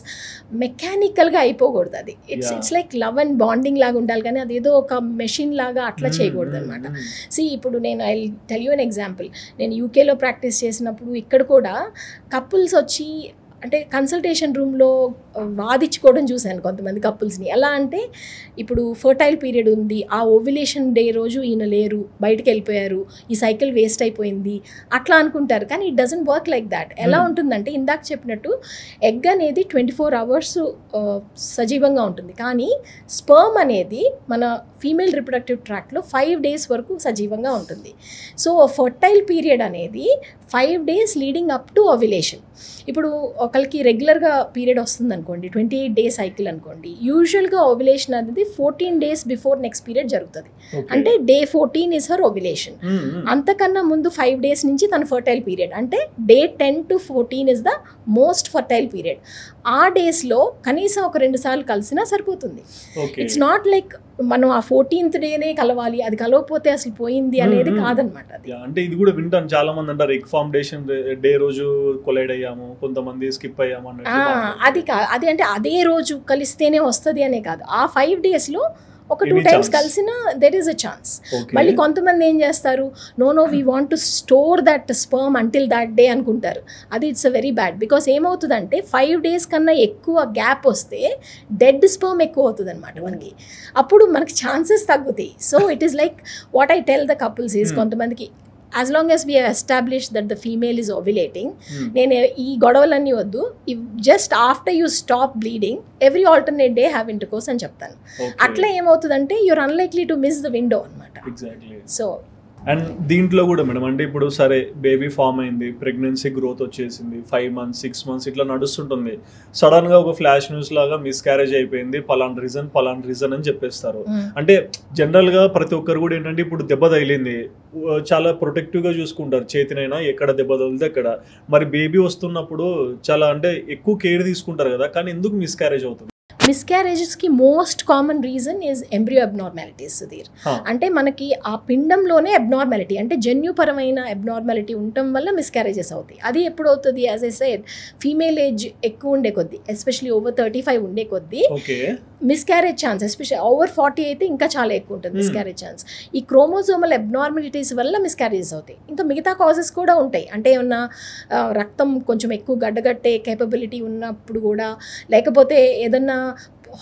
మెకానికల్గా అయిపోకూడదు. అది it's like love and bonding లాగా ఉండాలి, కానీ అదేదో ఒక మెషిన్ లాగా అట్లా చేయకూడదు అనమాట. ఇప్పుడు నేను I tell you an example. నేను యూకేలో ప్రాక్టీస్ చేసినప్పుడు ఇక్కడ కూడా కపుల్స్ వచ్చి అంటే కన్సల్టేషన్ రూమ్లో వాదించుకోవడం చూశాను కొంతమంది కపుల్స్ని. ఎలా అంటే ఇప్పుడు ఫర్టైల్ పీరియడ్ ఉంది, ఆ ఓవ్యులేషన్ డే రోజు ఈయన లేరు, బయటకు వెళ్ళిపోయారు, ఈ సైకిల్ వేస్ట్ అయిపోయింది అట్లా అనుకుంటారు. కానీ it doesn't work like that. ఎలా ఉంటుందంటే ఇందాక చెప్పినట్టు ఎగ్ అనేది 24 hours సజీవంగా ఉంటుంది, కానీ స్పర్మ్ అనేది మన ఫీమేల్ రిప్రొడక్టివ్ ట్రాక్ట్లో 5 days వరకు సజీవంగా ఉంటుంది. సో ఫర్టైల్ పీరియడ్ అనేది 5 days leading up to ovulation. ఇప్పుడు ఒకరికి రెగ్యులర్గా పీరియడ్ వస్తుంది అనుకోండి, 28 days సైకిల్ అనుకోండి, యూజువల్గా ఓవ్యులేషన్ అనేది 14 days బిఫోర్ నెక్స్ట్ పీరియడ్ జరుగుతుంది. అంటే డే 14 ఇస్ హర్ ఓవ్యులేషన్. అంతకన్నా ముందు 5 days నుంచి తన ఫర్టైల్ పీరియడ్, అంటే day 10 to 14 is the most fertile period. ఆ డేస్లో కనీసం ఒక 2 సార్లు కలిసినా సరిపోతుంది. ఇట్స్ నాట్ లైక్ మనం ఆ 14th డేనే కలవాలి, అది కలవకపోతే అసలు పోయింది అనేది కాదనమాట. అది అంటే ఇది కూడా వింటాను, చాలా మంది అంటారు ఎగ్ ఫార్మేషన్ డే రోజు కొలైడ్ అయ్యాము, కొంతమంది స్కిప్ అయ్యాము అన్నట్టు. అది అంటే అదే రోజు కలిస్తేనే వస్తుంది అనే కాదు, ఆ 5 daysలో ఒక 2 times కలిసినా దెర్ ఈస్ అ ఛాన్స్. మళ్ళీ కొంతమంది ఏం చేస్తారు, no we want to store that sperm until that day అనుకుంటారు. అది it's a very bad. Because ఏమవుతుందంటే 5 days కన్నా ఎక్కువ గ్యాప్ వస్తే డెడ్ స్పర్మ్ ఎక్కువ అవుతుంది అనమాట మనకి, అప్పుడు మనకి ఛాన్సెస్ తగ్గుతాయి. So it is like what I tell the couples is, కొంతమందికి as long as we have established that the female is ovulating, నేను ఈ గొడవలన్నీ వద్దు, just after you stop bleeding every alternate day have intercourse అని చెప్తాను. అట్లా ఏమవుతుందంటే you're unlikely to miss the window అనమాట. సో అండ్ దీంట్లో కూడా మేడం, అంటే ఇప్పుడు సరే బేబీ ఫామ్ అయింది, ప్రెగ్నెన్సీ గ్రోత్ వచ్చేసింది, 5 months 6 months ఇట్లా నడుస్తుంటుంది, సడన్గా ఒక ఫ్లాష్ న్యూస్ లాగా మిస్క్యారేజ్ అయిపోయింది, పలానా రీజన్ అని చెప్పేస్తారు. అంటే జనరల్గా ప్రతి ఒక్కరు కూడా ఏంటంటే ఇప్పుడు దెబ్బ తగిలింది, చాలా ప్రొటెక్టివ్గా చూసుకుంటారు, చేతినైనా ఎక్కడ దెబ్బ తగిలితే అక్కడ. మరి బేబీ వస్తున్నప్పుడు చాలా అంటే ఎక్కువ కేర్ తీసుకుంటారు కదా, కానీ ఎందుకు మిస్క్యారేజ్ అవుతుంది? మిస్క్యారేజెస్కి most common reason is embryo abnormalities Sudheer. అంటే మనకి ఆ పిండంలోనే అబ్నార్మాలిటీ, అంటే జన్యుపరమైన అబ్నార్మాలిటీ ఉండటం వల్ల మిస్క్యారేజెస్ అవుతాయి. అది ఎప్పుడు అవుతుంది, as I said, female age ఎక్కువ ఉండే కొద్దీ, ఎస్పెషలీ ఓవర్ 35 ఉండే కొద్దీ మిస్క్యారేజ్ ఛాన్స్, ఎస్పెషల్లీ ఓవర్ 40 అయితే ఇంకా చాలా ఎక్కువ ఉంటుంది మిస్క్యారేజ్ ఛాన్స్. ఈ క్రోమోజోమల్ అబ్నార్మాలిటీస్ వల్ల మిస్క్యారేజెస్ అవుతాయి. ఇంకా మిగతా కాజెస్ కూడా ఉంటాయి, అంటే ఏమన్నా రక్తం కొంచెం ఎక్కువ గడ్డగట్టే కేపబిలిటీ ఉన్నప్పుడు కూడా, లేకపోతే ఏదన్నా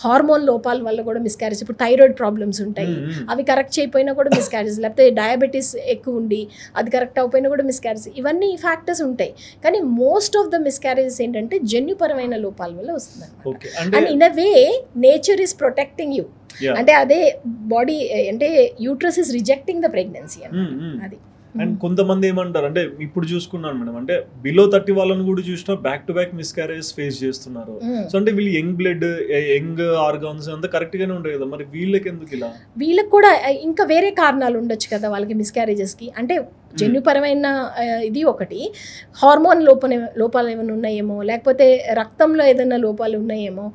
హార్మోన్ లోపాల వల్ల కూడా మిస్క్యారేజ్. ఇప్పుడు థైరాయిడ్ ప్రాబ్లమ్స్ ఉంటాయి, అవి కరెక్ట్ చేయకపోయినా కూడా మిస్క్యారేజ్, లేకపోతే డయాబెటీస్ ఎక్కువ ఉండి అది కరెక్ట్ అవ్వకపోయినా కూడా మిస్క్యారేజ్. ఇవన్నీ ఫ్యాక్టర్స్ ఉంటాయి, కానీ మోస్ట్ ఆఫ్ ద మిస్క్యారేజెస్ ఏంటంటే జన్యుపరమైన లోపాల వల్ల వస్తుంది అనమాట. And in a way nature is protecting you, అంటే అదే బాడీ అంటే uterus is rejecting the pregnancy అన్నమాట. అది. అండ్ కొంతమంది ఏమంటారు అంటే, ఇప్పుడు చూసుకున్నాను మేడం, అంటే బిలో 30 వాళ్ళని కూడా చూసినా back to back miscarriage face చేస్తున్నారు. సో అంటే వీళ్ళు యంగ్ బ్లడ్, యంగ్ ఆర్గాన్స్ అంతా కరెక్ట్ గానే ఉంటాయి కదా, మరి వీళ్ళకి ఎందుకు ఇలా? వీళ్ళకి కూడా ఇంకా వేరే కారణాలు ఉండొచ్చు కదా వాళ్ళకి మిస్క్యారేజెస్ కి. అంటే జన్యుపరమైన ఇది ఒకటి, హార్మోన్ లోపాలు ఏమైనా ఉన్నాయేమో, లేకపోతే రక్తంలో ఏదైనా లోపాలు ఉన్నాయేమో,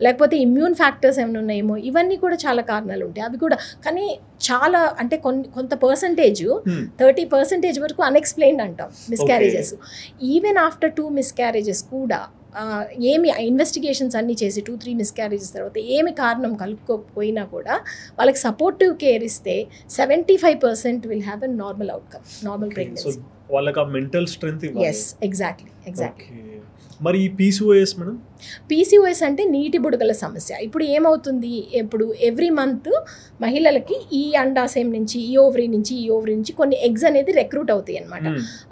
లేకపోతే ఇమ్యూన్ ఫ్యాక్టర్స్ ఏమైనా ఉన్నాయేమో, ఇవన్నీ కూడా చాలా కారణాలు ఉంటాయి. అవి కూడా కానీ చాలా అంటే కొంత పర్సంటేజ్ 30% వరకు అన్ఎక్స్ప్లెయిన్డ్ అంటాం మిస్క్యారేజెస్. ఈవెన్ ఆఫ్టర్ 2 miscarriages కూడా ఏమి ఇన్వెస్టిగేషన్స్ అన్నీ చేసి 2-3 miscarriages తర్వాత ఏమి కారణం కలుపుకోకపోయినా కూడా వాళ్ళకి సపోర్టివ్ కేర్ ఇస్తే 75% will have a normal outcome, normal pregnancy. వాళ్ళకి ఆ మెంటల్ స్ట్రెంగ్త్ ఇవ్వాలి. yes exactly. మరి ఈ పీసీఓఎస్ మేడం? పీసీఓఎస్ అంటే నీటి బుడగల సమస్య. ఇప్పుడు ఏమవుతుంది, ఇప్పుడు ఎవ్రీ మంత్ మహిళలకి ఈ అండాశయం నుంచి, ఈ ఓవరీ నుంచి కొన్ని ఎగ్స్ అనేది రిక్రూట్ అవుతాయి అనమాట.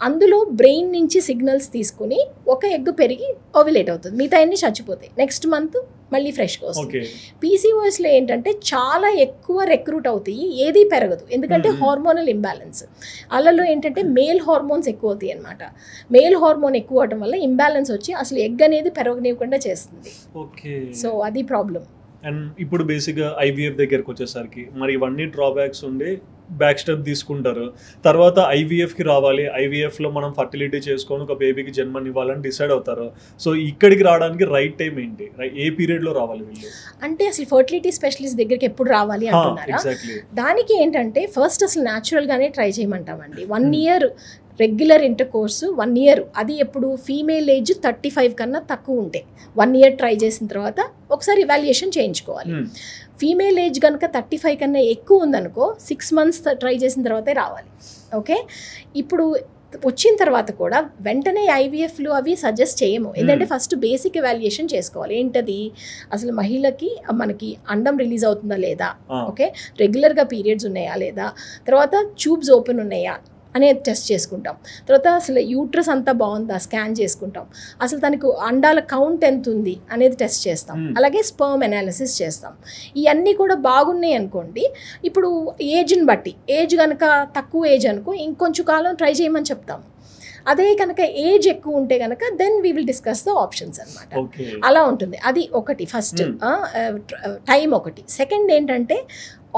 అందులో బ్రెయిన్ నుంచి సిగ్నల్స్ తీసుకుని ఒక ఎగ్ పెరిగి ఓవ్యులేట్ అవుతుంది, మిగతా అన్ని చచ్చిపోతాయి. నెక్స్ట్ మంత్ మళ్ళీ ఫ్రెష్గా వస్తుంది. పీసీఓఎస్లో ఏంటంటే చాలా ఎక్కువ రిక్రూట్ అవుతాయి, ఏది పెరగదు, ఎందుకంటే హార్మోనల్ ఇంబ్యాలెన్స్. అలలో ఏంటంటే మేల్ హార్మోన్స్ ఎక్కువ అవుతాయి అనమాట. మేల్ హార్మోన్ ఎక్కువ అవడం వల్ల ఇంబ్యాలెన్స్ వచ్చి అసలు ఎగ్ అనేది పెరగనివ్వకుండా చేస్తుంది. సో అది ప్రాబ్లం. అండ్ ఇప్పుడు బేసిక్గా ఐవీఎఫ్ దగ్గరకు వచ్చేసరికి మరి ఇవన్నీ డ్రాబ్యాక్స్ ఉండి బ్యాక్ స్టెప్ తీసుకుంటారు, తర్వాత ఐవీఎఫ్కి రావాలి, ఐవీఎఫ్లో మనం ఫర్టిలిటీ చేసుకొని ఒక బేబీకి జన్మనివ్వాలని డిసైడ్ అవుతారు. సో ఇక్కడికి రావడానికి రైట్ టైం ఏంటి, ఏ పీరియడ్లో రావాలి వీళ్ళు? అంటే అసలు ఫర్టిలిటీ స్పెషలిస్ట్ దగ్గరికి ఎప్పుడు రావాలి అంటున్నారా? దానికి ఏంటంటే ఫస్ట్ అసలు న్యాచురల్గానే ట్రై చేయమంటామండి. 1 year regular intercourse 1 year, అది ఎప్పుడు ఫీమేల్ ఏజ్ 35 కన్నా తక్కువ ఉంటే 1 year ట్రై చేసిన తర్వాత ఒకసారి ఇవాల్యుయేషన్ చేయించుకోవాలి. ఫీమేల్ ఏజ్ కనుక 35 కన్నా ఎక్కువ ఉందనుకో 6 months ట్రై చేసిన తర్వాతే రావాలి. ఓకే, ఇప్పుడు వచ్చిన తర్వాత కూడా వెంటనే ఐవీఎఫ్లు అవి సజెస్ట్ చేయము, ఎందుకంటే ఫస్ట్ బేసిక్ ఎవాల్యుయేషన్ చేసుకోవాలి. ఏంటది, అసలు మహిళకి మనకి అండం రిలీజ్ అవుతుందా లేదా, ఓకే, రెగ్యులర్గా పీరియడ్స్ ఉన్నాయా లేదా, తర్వాత ట్యూబ్స్ ఓపెన్ ఉన్నాయా అనేది టెస్ట్ చేసుకుంటాం. తర్వాత అసలు యూట్రస్ అంతా బాగుందా స్కాన్ చేసుకుంటాం, అసలు తనకు అండాల కౌంట్ ఎంత ఉంది అనేది టెస్ట్ చేస్తాం, అలాగే స్పర్మ్ అనాలిసిస్ చేస్తాం. ఇవన్నీ కూడా బాగున్నాయి అనుకోండి, ఇప్పుడు ఏజ్ని బట్టి, ఏజ్ కనుక తక్కువ ఏజ్ అనుకో ఇంకొంచెం కాలం ట్రై చేయమని చెప్తాము. అదే కనుక ఏజ్ ఎక్కువ ఉంటే కనుక then we will discuss the options అనమాట. ఓకే. అలా ఉంటుంది. అది ఒకటి ఫస్ట్ టైం ఒకటి. సెకండ్ ఏంటంటే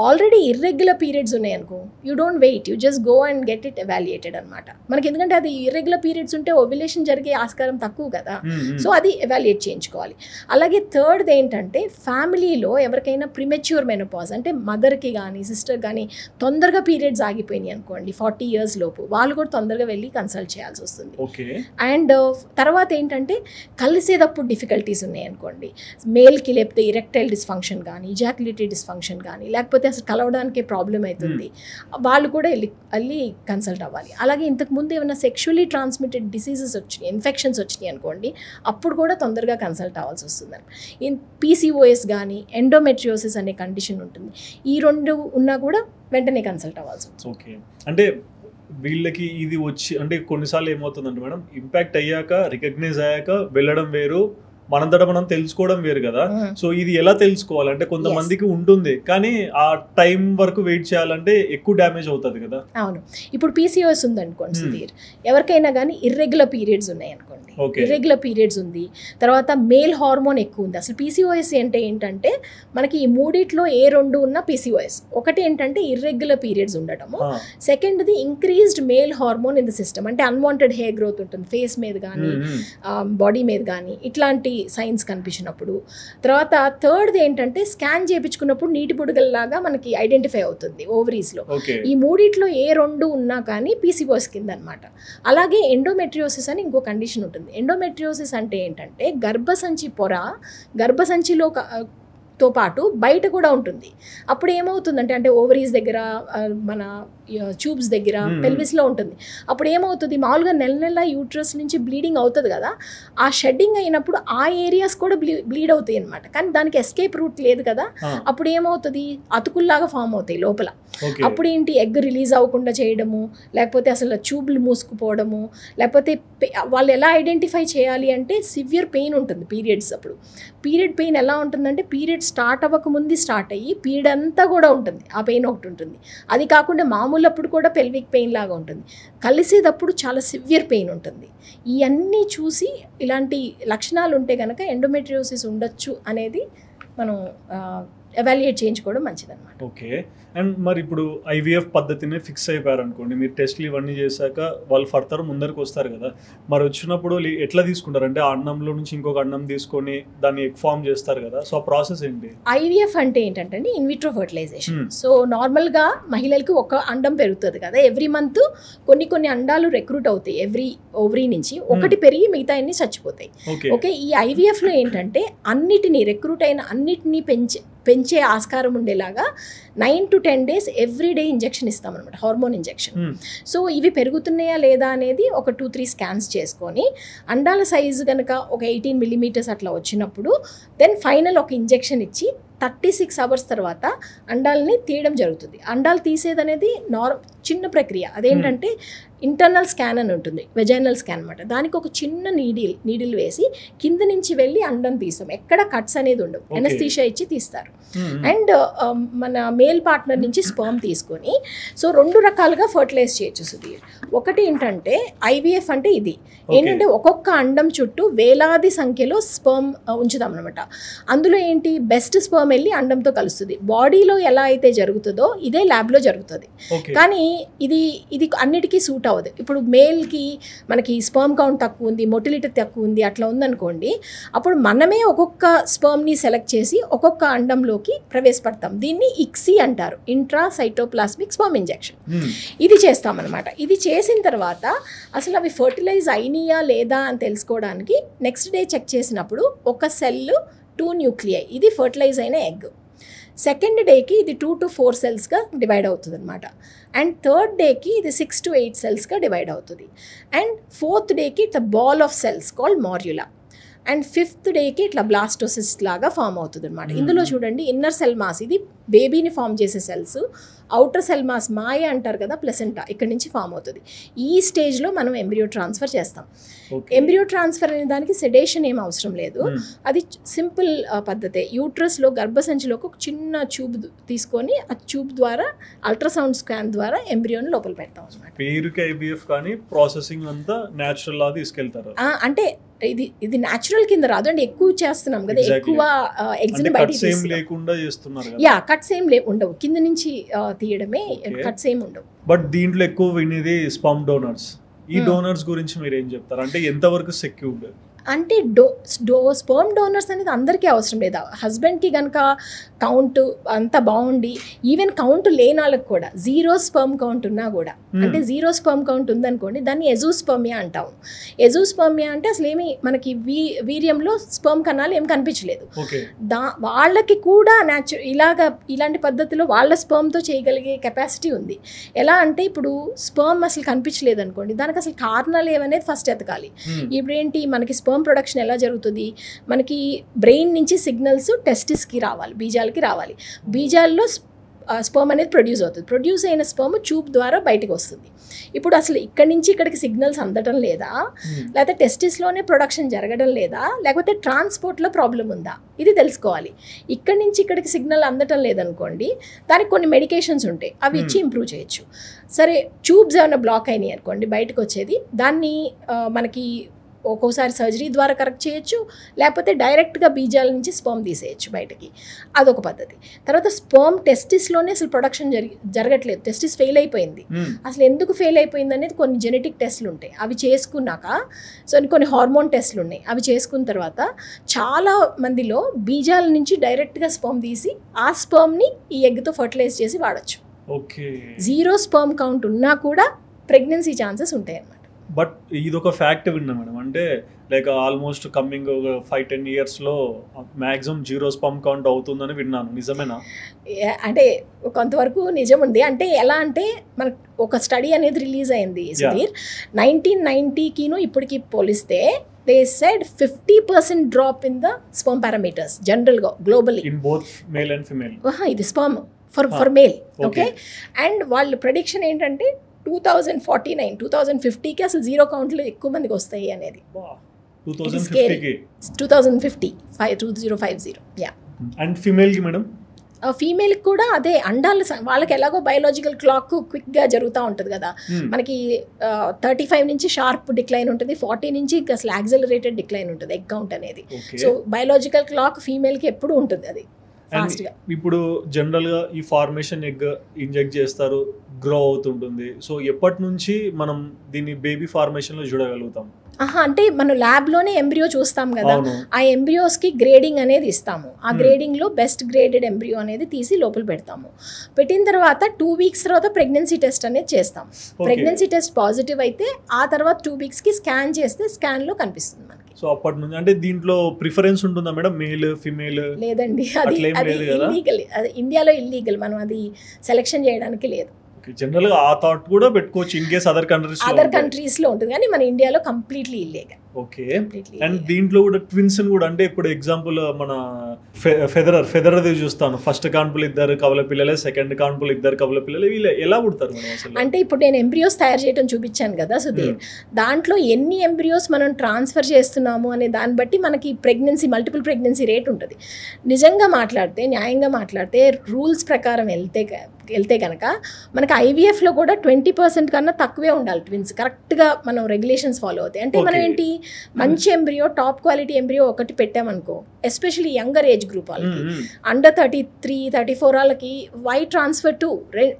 ఆల్రెడీ ఇర్రెగ్యులర్ పీరియడ్స్ ఉన్నాయనుకో, you don't wait, you just go and get it evaluated అనమాట. మనకి ఎందుకంటే అది ఇర్రెగ్యులర్ పీరియడ్స్ ఉంటే ఓవ్యులేషన్ జరిగే ఆస్కారం తక్కువ కదా, సో అది ఎవాల్యుయేట్ చేయించుకోవాలి. అలాగే థర్డ్ ఏంటంటే ఫ్యామిలీలో ఎవరికైనా ప్రిమెచ్యూర్ మెనోపాజ్ అంటే మదర్కి కానీ సిస్టర్ కానీ తొందరగా పీరియడ్స్ ఆగిపోయినాయి అనుకోండి 40 years లోపు, వాళ్ళు కూడా తొందరగా వెళ్ళి కన్సల్ట్ చేయాల్సి వస్తుంది. అండ్ తర్వాత ఏంటంటే కలిసేటప్పుడు డిఫికల్టీస్ ఉన్నాయి అనుకోండి, మేల్కి లేకపోతే ఇరెక్టైల్ డిస్ఫంక్షన్ కానీ ఇజాక్యులేటరీ డిస్ఫంక్షన్ కానీ లేకపోతే అసలు కలవడానికి ప్రాబ్లం అవుతుంది, వాళ్ళు కూడా వెళ్ళి కన్సల్ట్ అవ్వాలి. అలాగే ఇంతకుముందు ఏమైనా సెక్షువల్లీ ట్రాన్స్మిటెడ్ డిసీజెస్ వచ్చినాయి, ఇన్ఫెక్షన్స్ వచ్చినాయి అనుకోండి, అప్పుడు కూడా తొందరగా కన్సల్ట్ అవ్వాల్సి వస్తుంది. PCOS కానీ ఎండోమెట్రియోసిస్ అనే కండిషన్ ఉంటుంది, ఈ రెండు ఉన్నా కూడా వెంటనే కన్సల్ట్ అవ్వాల్సి వస్తుంది. ఓకే. అంటే వీళ్ళకి ఇది వచ్చి అంటే కొన్నిసార్లు ఏమవుతుందంటే మేడం, ఇంపాక్ట్ అయ్యాక రికగ్నైజ్ అయ్యాక వెళ్ళడం వేరు, మనంతటా మనం తెలుసుకోవడం వేరు కదా. సో ఇది ఎలా తెలుసుకోవాలంటే కొంతమందికి ఉంటుంది కానీ ఆ టైం వరకు వెయిట్ చేయాలంటే ఎక్కువ డ్యామేజ్ అవుతుంది కదా. అవును. ఇప్పుడు PCOS ఉందనుకోండి సుధీర్, ఎవరికైనా కానీ ఇర్రెగ్యులర్ పీరియడ్స్ ఉన్నాయి అనుకోండి, ఇర్రెగ్యులర్ పీరియడ్స్ ఉంది, తర్వాత మేల్ హార్మోన్ ఎక్కువ ఉంది. అసలు PCOS అంటే ఏంటంటే మనకి ఈ మూడిట్లో ఏ రెండు ఉన్న PCOS. ఒకటి ఏంటంటే ఇర్రెగ్యులర్ పీరియడ్స్ ఉండటము, సెకండ్ది increased male hormone in the system, అంటే అన్వాంటెడ్ హెయిర్ గ్రోత్ ఉంటుంది ఫేస్ మీద కానీ బాడీ మీద కానీ, ఇట్లాంటి సైన్స్ కనిపించినప్పుడు. తర్వాత థర్డ్ది ఏంటంటే స్కాన్ చేయించుకున్నప్పుడు నీటి బుడగల్లాగా మనకి ఐడెంటిఫై అవుతుంది ఓవరీస్లో. ఈ మూడిట్లో ఏ రెండు ఉన్నా కానీ PCOS కింద అనమాట. అలాగే ఎండోమెట్రియోసిస్ అని ఇంకో కండిషన్ ఉంటుంది. ఎండోమెట్రియోసిస్ అంటే ఏంటంటే గర్భసంచి పొర గర్భసంచిలో తో పాటు బయట కూడా ఉంటుంది. అప్పుడు ఏమవుతుందంటే అంటే ఓవరీస్ దగ్గర మన ట్యూబ్స్ దగ్గర పెల్విస్లో ఉంటుంది. అప్పుడు ఏమవుతుంది, మామూలుగా నెల నెల యూట్రస్ నుంచి బ్లీడింగ్ అవుతుంది కదా, ఆ షెడ్డింగ్ అయినప్పుడు ఆ ఏరియాస్ కూడా బ్లీడ్ అవుతాయి అనమాట. కానీ దానికి ఎస్కేప్ రూట్ లేదు కదా, అప్పుడు ఏమవుతుంది అతుకుల్లాగా ఫామ్ అవుతాయి లోపల. అప్పుడు ఏంటి ఎగ్ రిలీజ్ అవ్వకుండా చేయడము, లేకపోతే అసలు ట్యూబ్లు మూసుకుపోవడము, లేకపోతే వాళ్ళు ఎలా ఐడెంటిఫై చేయాలి అంటే సివియర్ పెయిన్ ఉంటుంది పీరియడ్స్ అప్పుడు. పీరియడ్ పెయిన్ ఎలా ఉంటుందంటే పీరియడ్ స్టార్ట్ అవ్వకముందు స్టార్ట్ అయ్యి పీరియడ్ అంతా కూడా ఉంటుంది, ఆ పెయిన్ ఒకటి ఉంటుంది. అది కాకుండా మామూలప్పుడు కూడా పెల్విక్ పెయిన్ లాగా ఉంటుంది, కలిసేటప్పుడు చాలా సివియర్ పెయిన్ ఉంటుంది. ఇవన్నీ చూసి ఇలాంటి లక్షణాలు ఉంటే కనుక ఎండోమెట్రియోసిస్ ఉండొచ్చు అనేది మనం ఎవాల్యుయేట్ చేయించుకోవడం మంచిదన్నమాట. ఓకే. అండ్ మరి ఇప్పుడు IVF పద్ధతిని ఫిక్స్ అయిపోయారు అనుకోండి, మీరు టెస్ట్లు ఇవన్నీ చేశాక వాళ్ళు ఫర్దర్ ముందరికి వస్తారు కదా, మరి వచ్చినప్పుడు ఎట్లా తీసుకుంటారు? అంటే ఆ అన్నంలో నుంచి ఇంకొక అన్నం తీసుకొని దాన్ని ఎగ్ ఫామ్ చేస్తారు కదా, సో ఆ ప్రాసెస్ ఏంటి? IVF అంటే ఏంటంటే ఇన్విట్రో ఫర్టిలైజేషన్. సో నార్మల్గా మహిళలకు ఒక అండం పెరుగుతుంది కదా, ఎవ్రీ మంత్ కొన్ని అండాలు రిక్రూట్ అవుతాయి ఎవ్రీ ఓవరీ నుంచి, ఒకటి పెరిగి మిగతా అన్ని చచ్చిపోతాయి. ఓకే. ఈ IVFలో ఏంటంటే అన్నిటినీ రిక్రూట్ అయిన అన్నిటినీ పెంచే ఆస్కారం ఉండేలాగా 9 to 10 days ఎవ్రీడే ఇంజెక్షన్ ఇస్తామన్నమాట, హార్మోన్ ఇంజెక్షన్. సో ఇవి పెరుగుతున్నాయా లేదా అనేది ఒక 2-3 స్కాన్స్ చేసుకొని అండాల సైజు కనుక ఒక 18 millimeters అట్లా వచ్చినప్పుడు దెన్ ఫైనల్ ఒక ఇంజెక్షన్ ఇచ్చి 36 hours తర్వాత అండాలని తీయడం జరుగుతుంది. అండాలు తీసేది అనేది చిన్న ప్రక్రియ. అదేంటంటే ఇంటర్నల్ స్కాన్ అని ఉంటుంది, వెజైనల్ స్కాన్ అనమాట. దానికి ఒక చిన్న నీడిల్ వేసి కింద నుంచి వెళ్ళి అండం తీస్తాం, ఎక్కడ కట్స్ అనేది ఉండవు, ఎనస్థీషియా ఇచ్చి తీస్తారు. అండ్ మన మేల్ పార్ట్నర్ నుంచి స్పర్మ్ తీసుకొని, సో 2 రకాలుగా ఫర్టిలైజ్ చేయొచ్చు సుధీర్. ఒకటి ఏంటంటే IVF అంటే ఇది ఏంటంటే ఒక్కొక్క అండం చుట్టూ వేలాది సంఖ్యలో స్పర్మ్ ఉంచుతాం అనమాట. అందులో ఏంటి బెస్ట్ స్పర్మ్ వెళ్ళి అండంతో కలుస్తుంది. బాడీలో ఎలా అయితే జరుగుతుందో ఇదే ల్యాబ్లో జరుగుతుంది, కానీ ఇది అన్నిటికీ సూట్ అవ్వదు. ఇప్పుడు మేల్కి మనకి స్పర్మ్ కౌంట్ తక్కువ ఉంది, మొటిలిటీ తక్కువ ఉంది, అట్లా ఉందనుకోండి, అప్పుడు మనమే ఒక్కొక్క స్పర్మ్ని సెలెక్ట్ చేసి ఒక్కొక్క అండంలోకి ప్రవేశపెడతాం. దీన్ని ICSI అంటారు, ఇంట్రా సైటోప్లాస్మిక్ స్పర్మ్ ఇంజెక్షన్. ఇది చేస్తామన్నమాట. ఇది చేసిన తర్వాత అసలు అవి ఫర్టిలైజ్ అయినాయా లేదా అని తెలుసుకోవడానికి నెక్స్ట్ డే చెక్ చేసినప్పుడు ఒక సెల్ 2 న్యూక్లియై, ఇది ఫర్టిలైజ్ అయిన ఎగ్. సెకండ్ డేకి ఇది 2 to 4 సెల్స్గా డివైడ్ అవుతుంది అనమాట. అండ్ థర్డ్ డేకి ఇది 6 to 8 సెల్స్గా డివైడ్ అవుతుంది. అండ్ ఫోర్త్ డేకి it's ball of cells called morula. And 5th డేకి ఇట్లా బ్లాస్టోసిస్ లాగా ఫామ్ అవుతుంది అనమాట. ఇందులో చూడండి ఇన్నర్ సెల్ మాస్, ఇది బేబీని ఫామ్ చేసే సెల్స్, అవుటర్ సెల్ మాస్ మాయ అంటారు కదా, ప్లసెంటా, ఇక్కడ నుంచి ఫామ్ అవుతుంది. ఈ స్టేజ్లో మనం ఎంబ్రియో ట్రాన్స్ఫర్ చేస్తాం. ఎంబ్రియో ట్రాన్స్ఫర్ అనే దానికి సెడేషన్ ఏం అవసరం లేదు, అది సింపుల్ పద్ధతే. యూట్రస్లో గర్భసంచిలోకి ఒక చిన్న ట్యూబ్ తీసుకొని ఆ ట్యూబ్ ద్వారా అల్ట్రాసౌండ్ స్కాన్ ద్వారా ఎంబ్రియోని లోపల పెడతాం అనమాట. పేరుకి ఐవీఎఫ్ కానీ ప్రాసెసింగ్ అంతా న్యాచురల్ లా తీసుకెళ్తారు. అంటే ఇది న్యాచురల్ కింద రాదు అండి, ఎక్కువ చేస్తున్నాం కదా, ఎక్కువ ఎగ్స్ ని బయటికి లేకుండా చేస్తున్నారు. యా, కట్స్ ఏం ఉండవు, కింద నుంచి తీయడమే, కట్స్ ఏం ఉండవు. బట్ దీంట్లో ఎక్కువ వినేది స్పర్మ్ డోనర్స్. ఈ డోనర్స్ గురించి మీరు ఏం చెప్తారు, అంటే ఎంతవరకు సెక్యూర్డ్? అంటే స్పర్మ్ డోనర్స్ అనేది అందరికీ అవసరం లేదా. హస్బెండ్కి కనుక కౌంట్ అంతా బాగుండి, ఈవెన్ కౌంట్ లేని వాళ్ళకి కూడా 0 స్పర్మ్ కౌంట్ ఉన్నా కూడా, అంటే 0 స్పర్మ్ కౌంట్ ఉందనుకోండి, దాన్ని ఎజూస్పర్మియా అంటాము. ఎజూస్పర్మియా అంటే అసలు ఏమి మనకి వీర్యంలో స్పర్మ్ కణాలు ఏం కనిపించలేదు, వాళ్ళకి కూడా ఇలాంటి పద్ధతిలో వాళ్ళ స్పర్మ్తో చేయగలిగే కెపాసిటీ ఉంది. ఎలా అంటే ఇప్పుడు స్పర్మ్ అసలు కనిపించలేదు అనుకోండి, దానికి అసలు కారణాలు ఏమనేది ఫస్ట్ ఎతకాలి. ఇప్పుడు ఏంటి, మనకి స్పర్మ్ ప్రొడక్షన్ ఎలా జరుగుతుంది, మనకి బ్రెయిన్ నుంచి సిగ్నల్స్ టెస్టిస్కి రావాలి, బీజాలకి రావాలి, బీజాల్లో స్పర్మ్ అనేది ప్రొడ్యూస్ అవుతుంది, ప్రొడ్యూస్ అయిన స్పర్మ్ ట్యూబ్ ద్వారా బయటకు వస్తుంది. ఇప్పుడు అసలు ఇక్కడి నుంచి ఇక్కడికి సిగ్నల్స్ అందటం లేదా, లేకపోతే టెస్టిస్లోనే ప్రొడక్షన్ జరగడం లేదా, లేకపోతే ట్రాన్స్పోర్ట్లో ప్రాబ్లం ఉందా, ఇది తెలుసుకోవాలి. ఇక్కడి నుంచి ఇక్కడికి సిగ్నల్ అందటం లేదనుకోండి, దానికి కొన్ని మెడికేషన్స్ ఉంటాయి, అవి ఇచ్చి ఇంప్రూవ్ చేయొచ్చు. సరే, ట్యూబ్స్ ఏమైనా బ్లాక్ అయినాయి అనుకోండి, బయటకు వచ్చేది, దాన్ని మనకి ఒక్కోసారి సర్జరీ ద్వారా కరెక్ట్ చేయొచ్చు, లేకపోతే డైరెక్ట్గా బీజాల నుంచి స్పర్మ్ తీసేయచ్చు బయటకి, అదొక పద్ధతి. తర్వాత స్పర్మ్ టెస్టిస్లోనే అసలు ప్రొడక్షన్ జరగట్లేదు, టెస్టిస్ ఫెయిల్ అయిపోయింది. అసలు ఎందుకు ఫెయిల్ అయిపోయింది అనేది కొన్ని జెనెటిక్ టెస్ట్లు ఉంటాయి, అవి చేసుకున్నాక, కొన్ని హార్మోన్ టెస్ట్లు ఉన్నాయి, అవి చేసుకున్న తర్వాత చాలా మందిలో బీజాల నుంచి డైరెక్ట్గా స్పర్మ్ తీసి ఆ స్పర్మ్ని ఈ ఎగ్తో ఫర్టిలైజ్ చేసి వాడచ్చు. 0 స్పర్మ్ కౌంట్ ఉన్నా కూడా ప్రెగ్నెన్సీ ఛాన్సెస్ ఉంటాయి అన్నమాట. బట్ ఇది ఒక ఫ్యాక్ట్ విన్నా మేడం, అంటే లైక్ ఆల్మోస్ట్ కమింగ్ 5-10 ఇయర్స్లో మ్యాక్సిమం 0 స్పర్మ్ కౌంట్ అవుతుందని విన్నాను, నిజమేనా? అంటే కొంతవరకు నిజం ఉంది. అంటే ఎలా అంటే మనకు ఒక స్టడీ అనేది రిలీజ్ అయింది సుధీర్, 1990కిను ఇప్పటికి పోలిస్తే they said 50% drop in the sperm parameters generally globally in both male and female. ఇది sperm for male. Okay. And వాళ్ళ ప్రెడిక్షన్ ఏంటంటే 2049 2050కి అసలు 0 కౌంట్లు ఎక్కువ మందికి వస్తాయి అనేది. 2050 యా. అండ్ ఫీమేల్కి మేడం? ఫీమేల్కి కూడా అదే, అండాలు వాళ్ళకి ఎలాగో బయోలాజికల్ క్లాక్ క్విక్గా జరుగుతూ ఉంటుంది కదా, మనకి 35 నుంచి షార్ప్ డిక్లైన్ ఉంటుంది, 40 నుంచి అసలు యాక్సలరేటెడ్ డిక్లైన్ ఉంటుంది ఎగ్ కౌంట్ అనేది. సో బయోలాజికల్ క్లాక్ ఫీమేల్కి ఎప్పుడు ఉంటుంది అది ఫాస్ట్గా. ఇప్పుడు జనరల్గా ఈ ఫార్మేషన్ ఎగ్ ఇంజెక్ట్ చేస్తారు, గ్రో అవుతుంటుంది. సో ఎప్పటి నుంచి మనం దీన్ని బేబీ ఫార్మేషన్లో చూడగలుగుతాం? అంటే మనం ల్యాబ్లోనే ఎంబ్రియో చూస్తాం కదా, ఆ ఎంబ్రియోస్కి గ్రేడింగ్ అనేది ఇస్తాము. ఆ గ్రేడింగ్లో బెస్ట్ గ్రేడెడ్ ఎంబ్రియో అనేది తీసి లోపల పెడతాము. పెట్టిన తర్వాత 2 వీక్స్ తర్వాత ప్రెగ్నెన్సీ టెస్ట్ అనేది చేస్తాం. ప్రెగ్నెన్సీ టెస్ట్ పాజిటివ్ అయితే ఆ తర్వాత 2 వీక్స్కి స్కాన్ చేస్తే స్కాన్లో కనిపిస్తుంది మనకి. సో అప్పటి నుంచి అంటే దీంట్లో ప్రిఫరెన్స్ ఉంటుందా మేడం, మేల్ ఫీమేల్? లేదండి, అది ఇల్లీగల్, అది ఇండియాలో ఇల్లీగల్, మనం అది సెలెక్షన్ చేయడానికి లేదు. జనరల్ గా ఆ థాట్ కూడా పెట్టుకోవచ్చు ఇన్ కేస్ అదర్ కంట్రీస్ లో ఉంటుంది, కానీ మన ఇండియాలో కంప్లీట్లీ ఇల్లీగల్. ఓకే. అండ్ దీంట్లో కూడా ట్విన్స్ కూడా, అంటే ఇప్పుడు ఎగ్జాంపుల్ మన ఫెదరర్ చూస్తాను, ఫస్ట్ కాన్పులు 2 కవల పిల్లలే, సెకండ్ కాన్పులు 2 కవల పిల్లలే, వీళ్ళు ఎలా పుడతారు మేడం అసలు? అంటే ఇప్పుడు నేను ఎంబ్రియోస్ తయారు చేయడం చూపించాను కదా సుధీర్, దాంట్లో ఎన్ని ఎంబ్రియోస్ మనం ట్రాన్స్ఫర్ చేస్తున్నాము అనే దాన్ని బట్టి మనకి మల్టిపుల్ ప్రెగ్నెన్సీ రేట్ ఉంటుంది. నిజంగా మాట్లాడితే, న్యాయంగా మాట్లాడితే, రూల్స్ ప్రకారం వెళ్తే కనుక మనకి ఐవీఎఫ్లో కూడా 20% కన్నా తక్కువే ఉండాలి ట్విన్స్, కరెక్ట్గా మనం రెగ్యులేషన్స్ ఫాలో అవుతాయి. అంటే మనం ఏంటి, మంచి ఎంబ్రియో, టాప్ క్వాలిటీ ఎంబ్రియో ఒకటి పెట్టామనుకో, ఎస్పెషల్లీ యంగర్ ఏజ్ గ్రూప్ వాళ్ళకి, అండర్ 33-34 వాళ్ళకి వై ట్రాన్స్ఫర్ టు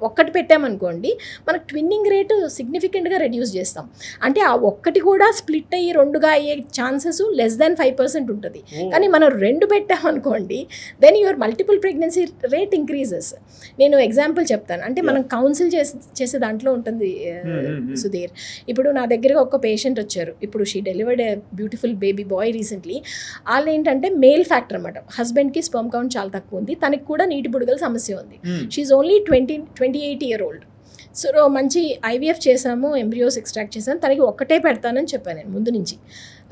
ఒక్కటి పెట్టామనుకోండి, మనకు ట్విన్నింగ్ రేటు సిగ్నిఫికెంట్గా రెడ్యూస్ చేస్తాం. అంటే ఆ ఒక్కటి కూడా స్ప్లిట్ అయ్యి 2గా అయ్యే ఛాన్సెస్ less than 5% ఉంటుంది. కానీ మనం 2 పెట్టామనుకోండి, then your multiple pregnancy rate increases. నేను ఎగ్జాంపుల్ చెప్తాను, అంటే మనం కౌన్సిల్ చేసే దాంట్లో ఉంటుంది సుధీర్. ఇప్పుడు నా దగ్గరగా ఒక పేషెంట్ వచ్చారు, ఇప్పుడు she delivered a beautiful baby bye recently. వాళ్ళు ఏంటంటే మేల్ ఫ్యాక్టర్ అనమాట, హస్బెండ్కి స్పర్మ్ కౌంట్ చాలా తక్కువ ఉంది, తనకి కూడా నీటి బుడగల సమస్య ఉంది. She only 28 year old. So మంచి ఐవీఎఫ్ చేసాము, ఎంబ్రియోస్ ఎక్స్ట్రాక్ట్ చేసాము, తనకి ఒక్కటే పెడతానని చెప్పాను నేను ముందు నుంచి.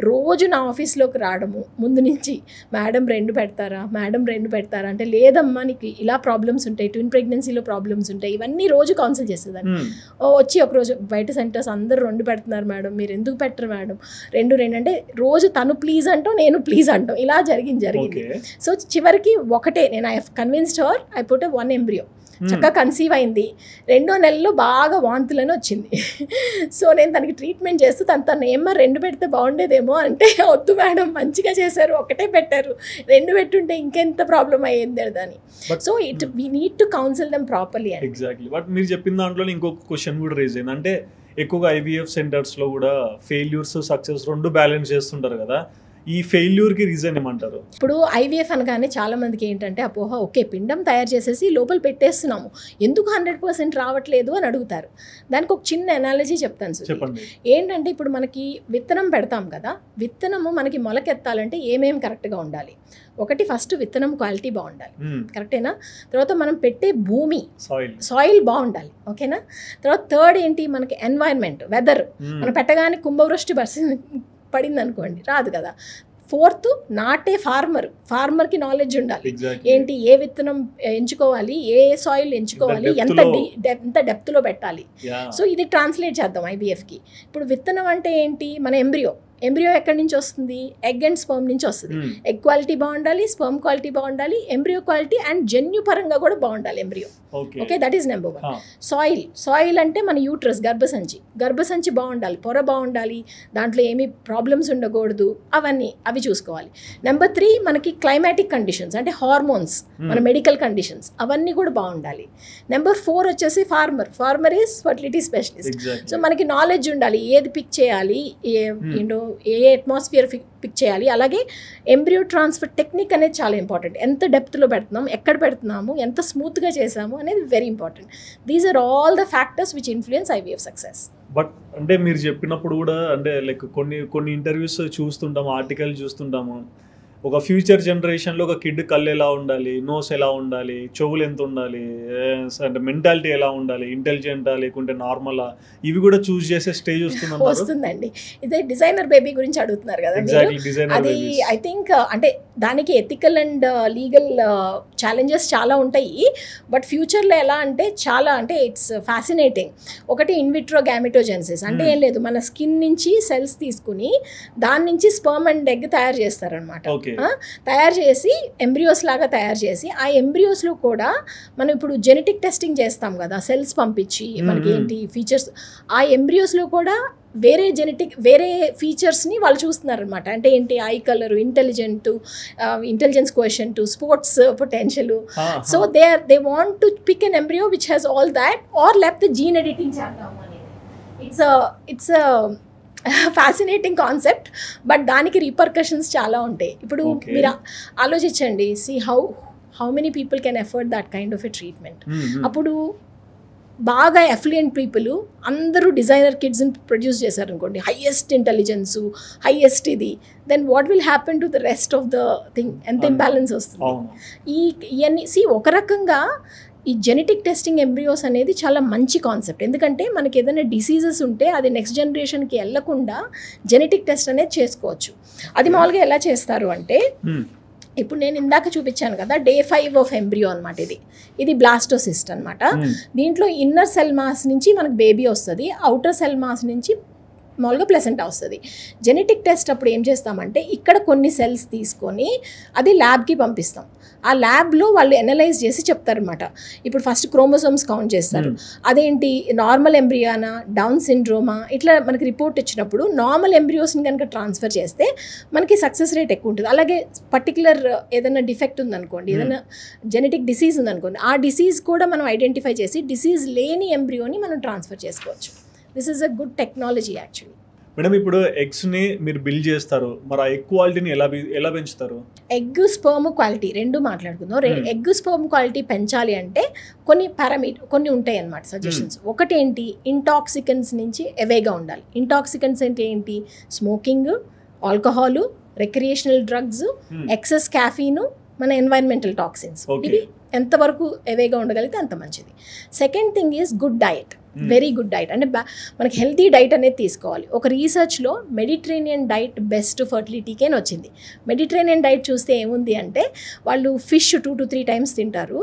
రోజు నా ఆఫీస్లోకి రావడము ముందు నుంచి, మేడం 2 పెడతారా, మేడం 2 పెడతారా అంటే, లేదమ్మా నీకు ఇలా ప్రాబ్లమ్స్ ఉంటాయి, ట్విన్ ప్రెగ్నెన్సీలో ప్రాబ్లమ్స్ ఉంటాయి, ఇవన్నీ రోజు కౌన్సిల్ చేసేదాన్ని. వచ్చి ఒకరోజు బయట సెంటర్స్ అందరూ 2 పెడుతున్నారు మేడం, మీరు ఎందుకు పెట్టరు మేడం, 2 అంటే రోజు తను ప్లీజ్ అంటాం, నేను ప్లీజ్ అంటాం, ఇలా జరిగింది. సో చివరికి ఒకటే, నేను I have convinced her, I put 1 embryo. చక్కగా కన్సీవ్ అయింది. 2వ నెలలో బాగా వాంతులని వచ్చింది. సో నేను తనకి ట్రీట్మెంట్ చేస్తూ తను ఏమో 2 పెడితే బాగుండేదేమో అంటే, వద్దు మేడం మంచిగా చేశారు, ఒకటే పెట్టారు, 2 పెట్టుంటే ఇంకెంత ప్రాబ్లం అయ్యింది అని. So we need to counsel them properly. Exactly. But మీరు చెప్పిన దాంట్లో ఇంకొక క్వశ్చన్ కూడా రేజ్ అయింది. అంటే ఎక్కువగా ఐవీఎఫ్ సెంటర్స్లో కూడా ఫెయిల్యూర్స్ సక్సెస్ 2 బ్యాలెన్స్ చేస్తుంటారు కదా, ఈ ఫెయిల్యూర్కి రీజన్ ఏమంటారు? ఇప్పుడు ఐవీఎఫ్ అనగానే చాలా మందికి ఏంటంటే అపోహ, ఓకే పిండం తయారు చేసేసి లోపల పెట్టేస్తున్నాము, ఎందుకు 100% రావట్లేదు అని అడుగుతారు. దానికి ఒక చిన్న ఎనాలజీ చెప్తాను సార్. చెప్పండి. ఏంటంటే ఇప్పుడు మనకి విత్తనం పెడతాం కదా, విత్తనము మనకి మొలకెత్తాలంటే ఏమేమి కరెక్ట్గా ఉండాలి? ఒకటి, ఫస్ట్ విత్తనం క్వాలిటీ బాగుండాలి, కరెక్టేనా? తర్వాత మనం పెట్టే భూమి సాయిల్ బాగుండాలి, ఓకేనా? తర్వాత థర్డ్ ఏంటి, మనకి ఎన్వైరన్మెంట్, వెదర్. మనం పెట్టగానే కుంభవృష్టి పడింది అనుకోండి, రాదు కదా. ఫోర్త్, నాటే ఫార్మర్కి నాలెడ్జ్ ఉండాలి. ఏంటి, ఏ విత్తనం ఎంచుకోవాలి, ఏ సాయిల్ ఎంచుకోవాలి, ఎంత డెప్త్లో పెట్టాలి. సో ఇది ట్రాన్స్లేట్ చేద్దాం ఐవీఎఫ్కి. ఇప్పుడు విత్తనం అంటే ఏంటి, మన ఎంబ్రియో ఎక్కడి నుంచి వస్తుంది? ఎగ్ అండ్ స్పర్మ్ నుంచి వస్తుంది. ఎగ్ క్వాలిటీ బాగుండాలి, స్పర్మ్ క్వాలిటీ బాగుండాలి, ఎంబ్రియో క్వాలిటీ అండ్ జన్యు పరంగా కూడా బాగుండాలి embryo. Okay, that is number 1. Soil అంటే మన యూట్రస్, గర్భసంచి బాగుండాలి, పొర బాగుండాలి, దాంట్లో ఏమీ ప్రాబ్లమ్స్ ఉండకూడదు, అవి చూసుకోవాలి. నెంబర్ 3, మనకి క్లైమాటిక్ కండిషన్స్ అంటే హార్మోన్స్, మన మెడికల్ కండిషన్స్, అవన్నీ కూడా బాగుండాలి. నెంబర్ 4 వచ్చేసి ఫార్మర్ ఈజ్ ఫర్టిలిటీ స్పెషలిస్ట్. సో మనకి నాలెడ్జ్ ఉండాలి, ఏది పిక్ చేయాలి, ఏ అట్మాస్ఫియర్ పిక్ చేయాలి. అలాగే ఎంబ్రియో ట్రాన్స్ఫర్ టెక్నిక్ అనేది చాలా ఇంపార్టెంట్. ఎంత డెప్త్లో పెడుతున్నాం, ఎక్కడ పెడుతున్నాము, ఎంత స్మూత్గా చేసాము అనేది very important. These are all the factors which influence IVF success. But అంటే మీరు చెప్పినప్పుడు కూడా అంటే లైక్ కొన్ని ఇంటర్వ్యూస్ చూస్తుంటాము, ఆర్టికల్ చూస్తుంటాము, ఒక ఫ్యూచర్ జనరేషన్లో ఒక కిడ్ కళ్ళు ఎలా ఉండాలి, నోస్ ఎలా ఉండాలి, చెవులు ఎంత ఉండాలి, అంటే మెంటాలిటీ ఎలా ఉండాలి, ఇంటెలిజెంటా లేకుంటే నార్మలా, ఇవి కూడా చూస్ చేసే స్టేజ్ వస్తుందండి. ఇదే డిజైనర్ బేబీ గురించి అడుగుతున్నారు కదా, అది ఐ థింక్ అంటే దానికి ఎథికల్ అండ్ లీగల్ ఛాలెంజెస్ చాలా ఉంటాయి. బట్ ఫ్యూచర్లో ఎలా అంటే చాలా అంటే ఇట్స్ ఫ్యాసినేటింగ్. ఒకటి, ఇన్విట్రో గ్యామెటోజెన్సిస్ అంటే ఏం లేదు, మన స్కిన్ నుంచి సెల్స్ తీసుకుని దాని నుంచి స్పర్మ్ అండ్ ఎగ్ తయారు చేస్తారనమాట. తయారు చేసి ఎంబ్రియోస్ లాగా తయారు చేసి, ఆ ఎంబ్రియోస్లో కూడా మనం ఇప్పుడు జెనెటిక్ టెస్టింగ్ చేస్తాం కదా, సెల్స్ పంపించి మనకి ఏంటి ఫీచర్స్, ఆ ఎంబ్రియోస్లో కూడా వేరే ఫీచర్స్ని వాళ్ళు చూస్తున్నారు అనమాట. అంటే ఏంటి, eye colour, intelligence coefficient, sports potential. So they want to pick an embryo which has all that, or లేకపోతే జీన్ ఎడిటింగ్ చేద్దాము అనేది. ఇట్స్ ఫ్యాసినేటింగ్ కాన్సెప్ట్, బట్ దానికి రీపర్కషన్స్ చాలా ఉంటాయి. ఇప్పుడు మీరు ఆలోచించండి, see how many people can afford that kind of a treatment. అప్పుడు బాగా ఎఫ్లుయెంట్ పీపుల్ అందరూ డిజైనర్ కిడ్స్ని ప్రొడ్యూస్ చేశారు అనుకోండి, హైయెస్ట్ ఇంటెలిజెన్స్, హైయెస్ట్ ఇది, then what will happen to the rest of the thing? ఎంత ఇంబ్యాలెన్స్ వస్తుంది. ఇవన్నీ ఒక రకంగా ఈ జెనెటిక్ టెస్టింగ్ ఎంబ్రియోస్ అనేది చాలా మంచి కాన్సెప్ట్. ఎందుకంటే మనకి ఏదైనా డిసీజెస్ ఉంటే అది నెక్స్ట్ జనరేషన్కి వెళ్లకుండా జెనెటిక్ టెస్ట్ అనేది చేసుకోవచ్చు. అది మామూలుగా ఎలా చేస్తారు అంటే, ఇప్పుడు నేను ఇందాక చూపించాను కదా, Day 5 ఆఫ్ ఎంబ్రియో అనమాట. ఇది బ్లాస్టోసిస్ట్ అనమాట. దీంట్లో ఇన్నర్ సెల్ మాస్ నుంచి మనకు బేబీ వస్తుంది, అవుటర్ సెల్ మాస్ నుంచి మామూలుగా ప్లెసెంటా వస్తుంది. జెనెటిక్ టెస్ట్ అప్పుడు ఏం చేస్తామంటే, ఇక్కడ కొన్ని సెల్స్ తీసుకొని అది ల్యాబ్కి పంపిస్తాం. ఆ ల్యాబ్లో వాళ్ళు ఎనలైజ్ చేసి చెప్తారనమాట. ఇప్పుడు ఫస్ట్ క్రోమోసోమ్స్ కౌంట్ చేస్తారు, అదేంటి నార్మల్ ఎంబ్రియానా, డౌన్ సిండ్రోమా, ఇట్లా మనకి రిపోర్ట్ ఇచ్చినప్పుడు నార్మల్ ఎంబ్రియోస్ని కనుక ట్రాన్స్ఫర్ చేస్తే మనకి సక్సెస్ రేట్ ఎక్కువ ఉంటుంది. అలాగే పర్టికులర్ ఏదైనా డిఫెక్ట్ ఉందనుకోండి, ఏదైనా జెనెటిక్ డిసీజ్ ఉందనుకోండి, ఆ డిసీజ్ కూడా మనం ఐడెంటిఫై చేసి డిసీజ్ లేని ఎంబ్రియోని మనం ట్రాన్స్ఫర్ చేసుకోవచ్చు. This is a good technology actually. Madam, ఇప్పుడు ఎగ్స్ని మీరు బిల్డ్ చేస్తారు, మరి ఆ ఎగ్ క్వాలిటీని ఎలా పెంచుతారు? ఎగ్ స్పర్మ్ క్వాలిటీ రెండు మాట్లాడుకుందాం. ఎగ్ స్పర్మ్ క్వాలిటీ పెంచాలి అంటే కొన్ని ఉంటాయి అన్నమాట సజెషన్స్. ఒకటి ఏంటి, ఇంటాక్సికెంట్స్ నుంచి అవేగా ఉండాలి. ఇంటాక్సికెంట్స్ అంటే ఏంటి, smoking, alcohol, recreational drugs, excess caffeine, మన ఎన్వైరన్మెంటల్ టాక్సిన్స్, ఇవి ఎంతవరకు అవేగా ఉండగలిగితే అంత మంచిది. Second thing is good diet. Very good diet అంటే మనకి హెల్తీ డైట్ అనేది తీసుకోవాలి. ఒక రీసెర్చ్లో మెడిటరేనియన్ డైట్ బెస్ట్ ఫర్టిలిటీకి అని వచ్చింది. మెడిటరేనియన్ డైట్ చూస్తే ఏముంది అంటే వాళ్ళు ఫిష్ 2 to 3 times తింటారు,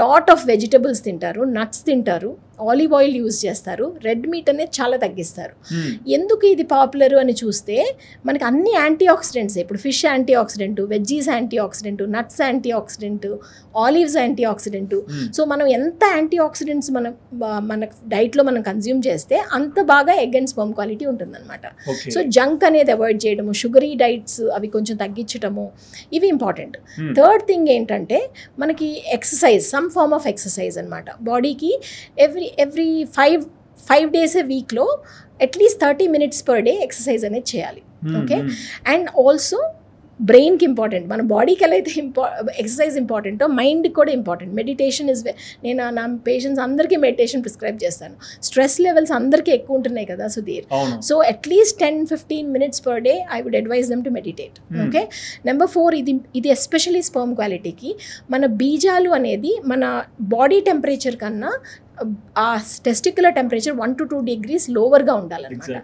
లాట్ ఆఫ్ వెజిటబుల్స్ తింటారు, నట్స్ తింటారు, ఆలివ్ ఆయిల్ యూజ్ చేస్తారు, రెడ్ మీట్ అనేది చాలా తగ్గిస్తారు. ఎందుకు ఇది పాపులర్ అని చూస్తే మనకి అన్ని యాంటీ ఆక్సిడెంట్స్, ఇప్పుడు fish anti oxidant, veggies anti oxidant, nuts anti oxidant, olives anti oxidant. So మనం ఎంత యాంటీ ఆక్సిడెంట్స్ మన డైట్లో మనం కన్జ్యూమ్ చేస్తే అంత బాగా ఎగ్ అండ్ స్పర్మ్ క్వాలిటీ ఉంటుందన్నమాట. సో జంక్ అనేది అవాయిడ్ చేయడము, షుగరీ డైట్స్ అవి కొంచెం తగ్గించడము, ఇవి ఇంపార్టెంట్. థర్డ్ థింగ్ ఏంటంటే మనకి exercise, some form of exercise అనమాట. బాడీకి ఎవ్రీ 5 days a వీక్లో at least 30 minutes per day exercise అనేది చేయాలి. ఓకే, అండ్ ఆల్సో బ్రెయిన్కి ఇంపార్టెంట్. మన బాడీకి ఎలా అయితే ఎక్సర్సైజ్ ఇంపార్టెంటో మైండ్కి కూడా ఇంపార్టెంట్. మెడిటేషన్ నేను నా పేషెంట్స్ అందరికీ మెడిటేషన్ ప్రిస్క్రైబ్ చేస్తాను. స్ట్రెస్ లెవెల్స్ అందరికీ ఎక్కువ ఉంటున్నాయి కదా Sudheer. So at least 10-15 minutes per day I would advise them to meditate. Okay, number 4, ఇది ఎస్పెషలీ స్పర్మ్ క్వాలిటీకి మన బీజాలు అనేది మన బాడీ టెంపరేచర్ కన్నా ఆ టెస్టిక్యులర్ టెంపరేచర్ 1 to 2 degrees లోవర్గా ఉండాలన్నమాట.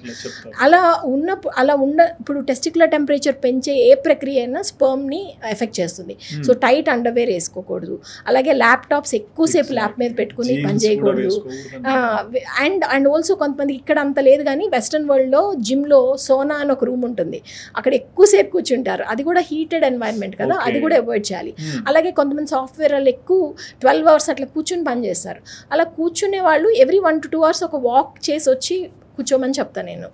ఇప్పుడు టెస్టిక్యులర్ టెంపరేచర్ పెంచే ఏ ప్రక్రియ అయినా స్పర్మ్ని ఎఫెక్ట్ చేస్తుంది. సో టైట్ అండర్వేర్ వేసుకోకూడదు, అలాగే ల్యాప్టాప్స్ ఎక్కువసేపు ల్యాప్ మీద పెట్టుకుని పని చేయకూడదు. అండ్ ఆల్సో కొంతమందికి ఇక్కడ అంత లేదు కానీ వెస్ట్రన్ వరల్డ్లో జిమ్లో సోనా అని ఒక రూమ్ ఉంటుంది, అక్కడ ఎక్కువసేపు కూర్చుంటారు. అది కూడా హీటెడ్ ఎన్వైర్న్మెంట్ కదా, అది కూడా అవాయిడ్ చేయాలి. అలాగే కొంతమంది సాఫ్ట్వేర్ వాళ్ళు ఎక్కువ 12 hours అట్లా కూర్చుని పని చేస్తారు. అలా కూర్చునే వాళ్ళు ఎవ్రీ 1 to 2 hours ఒక వాక్ చేసి వచ్చి కూర్చోమని చెప్తాను నేను.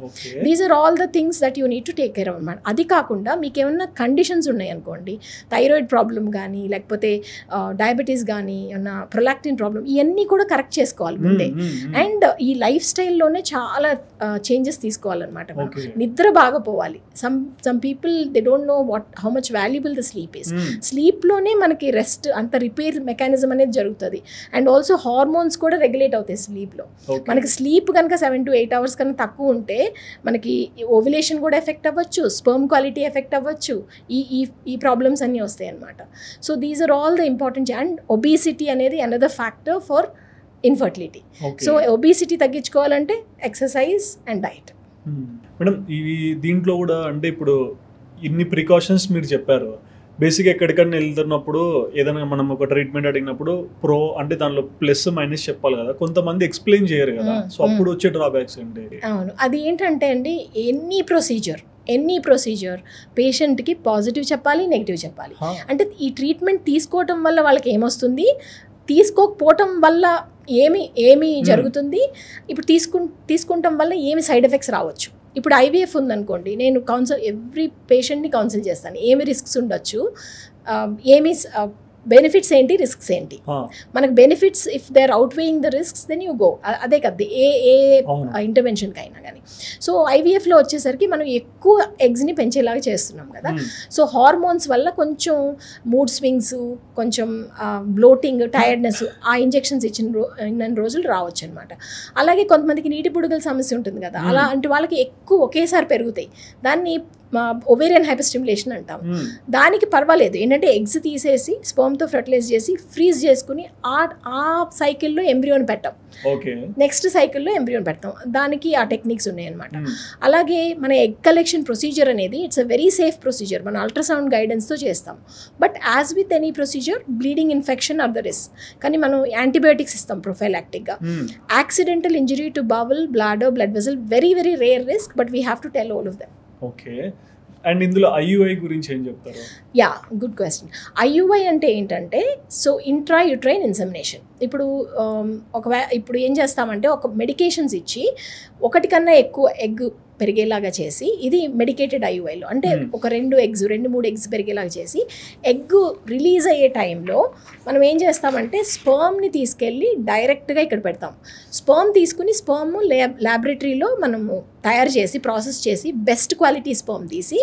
These are all the things that you need to take care of అన్నమాట. అది కాకుండా మీకు ఏమన్నా కండిషన్స్ ఉన్నాయనుకోండి, థైరాయిడ్ ప్రాబ్లం కానీ లేకపోతే డయాబెటీస్ కానీ ఏమన్నా ప్రొలాక్టిన్ ప్రాబ్లం, ఇవన్నీ కూడా కరెక్ట్ చేసుకోవాలి ముందే. అండ్ ఈ లైఫ్ స్టైల్లోనే చాలా చేంజెస్ తీసుకోవాలన్నమాట. నిద్ర బాగా పోవాలి. Some people they don't know how much valuable the sleep is. స్లీప్లోనే మనకి రెస్ట్ అంత రిపేర్ మెకానిజం అనేది జరుగుతుంది. అండ్ ఆల్సో హార్మోన్స్ కూడా రెగ్యులేట్ అవుతాయి స్లీప్లో. మనకి స్లీప్ కనుక 7 to 8 hours కన్నా తక్కువ ఉంటే మనకి ఓవ్యులేషన్ కూడా ఎఫెక్ట్ అవ్వచ్చు, స్పర్మ్ క్వాలిటీ ఎఫెక్ట్ అవ్వచ్చు, ఈ ప్రాబ్లమ్స్ అన్నీ వస్తాయి అన్నమాట. So these are all the important. And obesity అనేది another factor for infertility. So obesity తగ్గించుకోవాలంటే ఎక్సర్సైజ్ అండ్ డైట్. మేడం, ఇవి దీంట్లో కూడా అంటే ఇప్పుడు ఇన్ని ప్రికాషన్స్ మీరు చెప్పారు. బేసిక్గా ఎక్కడికన్నా వెళ్తున్నప్పుడు ఏదైనా మనం ఒక ట్రీట్మెంట్ అడిగినప్పుడు అంటే దానిలో ప్లస్ మైనస్ చెప్పాలి కదా, కొంతమంది ఎక్స్ప్లెయిన్ చేయరు కదా. సో అప్పుడు వచ్చే డ్రాబ్యాక్స్ ఏంటి? అవును, అది ఏంటంటే అండి, ఎనీ ప్రొసీజర్ పేషెంట్కి పాజిటివ్ చెప్పాలి, నెగిటివ్ చెప్పాలి. అంటే ఈ ట్రీట్మెంట్ తీసుకోవటం వల్ల వాళ్ళకి ఏమొస్తుంది, తీసుకోకపోవటం వల్ల ఏమి జరుగుతుంది, ఇప్పుడు తీసుకుంటాం వల్ల ఏమి సైడ్ ఎఫెక్ట్స్ రావచ్చు. ఇప్పుడు ఐవీఎఫ్ ఉందనుకోండి, నేను ఎవ్రీ పేషెంట్ని కౌన్సిల్ చేస్తాను. ఏమి రిస్క్స్ ఉండొచ్చు, ఏమి బెనిఫిట్స్ ఏంటి, రిస్క్స్ ఏంటి. మనకు benefits if they are outweighing the risks then you go. అదే కదా ఏ ఇంటర్వెన్షన్కి అయినా కానీ. సో ఐవీఎఫ్లో వచ్చేసరికి మనం ఎక్కువ ఎగ్స్ని పెంచేలాగా చేస్తున్నాం కదా. సో హార్మోన్స్ వల్ల కొంచెం మూడ్ స్వింగ్స్, కొంచెం బ్లోటింగ్, టైర్డ్నెస్ ఆ ఇంజెక్షన్స్ ఇచ్చిన రోజులు రావచ్చు అనమాట. అలాగే కొంతమందికి నీటి బుడగల సమస్య ఉంటుంది కదా, అలాంటి వాళ్ళకి ఎక్కువ ఒకేసారి పెరుగుతాయి. దాన్ని ఓవేరియన్ హైపర్స్టిమ్యులేషన్ అంటాం. దానికి పర్వాలేదు, ఏంటంటే ఎగ్స్ తీసేసి స్పర్మ్తో ఫెర్టిలైజ్ చేసి ఫ్రీజ్ చేసుకుని ఆ సైకిల్లో ఎంబ్రియోని పెట్టాం, నెక్స్ట్ సైకిల్లో ఎంబ్రియోని పెడతాం. దానికి ఆ టెక్నిక్స్ ఉన్నాయన్నమాట. అలాగే మన ఎగ్ కలెక్షన్ ప్రొసీజర్ అనేది it's a very safe procedure. మన అల్ట్రాసౌండ్ గైడెన్స్తో చేస్తాం. But as with any procedure bleeding infection are the risk. కానీ మనం యాంటీబయోటిక్స్ ఇస్తాం ప్రొఫైలాక్టిక్గా. Accidental injury to bowel, bladder, blood vessel very very rare risk, but we have to tell all of them. Okay, and ఇందులో IUI గురించి ఏం చెప్తారు? Yeah, good question. IUI అంటే ఏంటంటే, సో ఇంట్రాయూట్రైన్ ఇన్సెమినేషన్. ఇప్పుడు ఏం చేస్తామంటే ఒక మెడికేషన్స్ ఇచ్చి ఒకటి కన్నా ఎక్కువ ఎగ్ పెరిగేలాగా చేసి, ఇది మెడికేటెడ్ ఐయుఐలో అంటే ఒక 2-3 eggs పెరిగేలాగా చేసి ఎగ్ రిలీజ్ అయ్యే టైంలో మనం ఏం చేస్తామంటే స్పర్మ్ని తీసుకెళ్ళి డైరెక్ట్గా ఇక్కడ పెడతాం. స్పర్మ్ తీసుకుని స్పర్మ్ ల్యాబొరేటరీలో మనము తయారు చేసి ప్రాసెస్ చేసి బెస్ట్ క్వాలిటీ స్పర్మ్ తీసి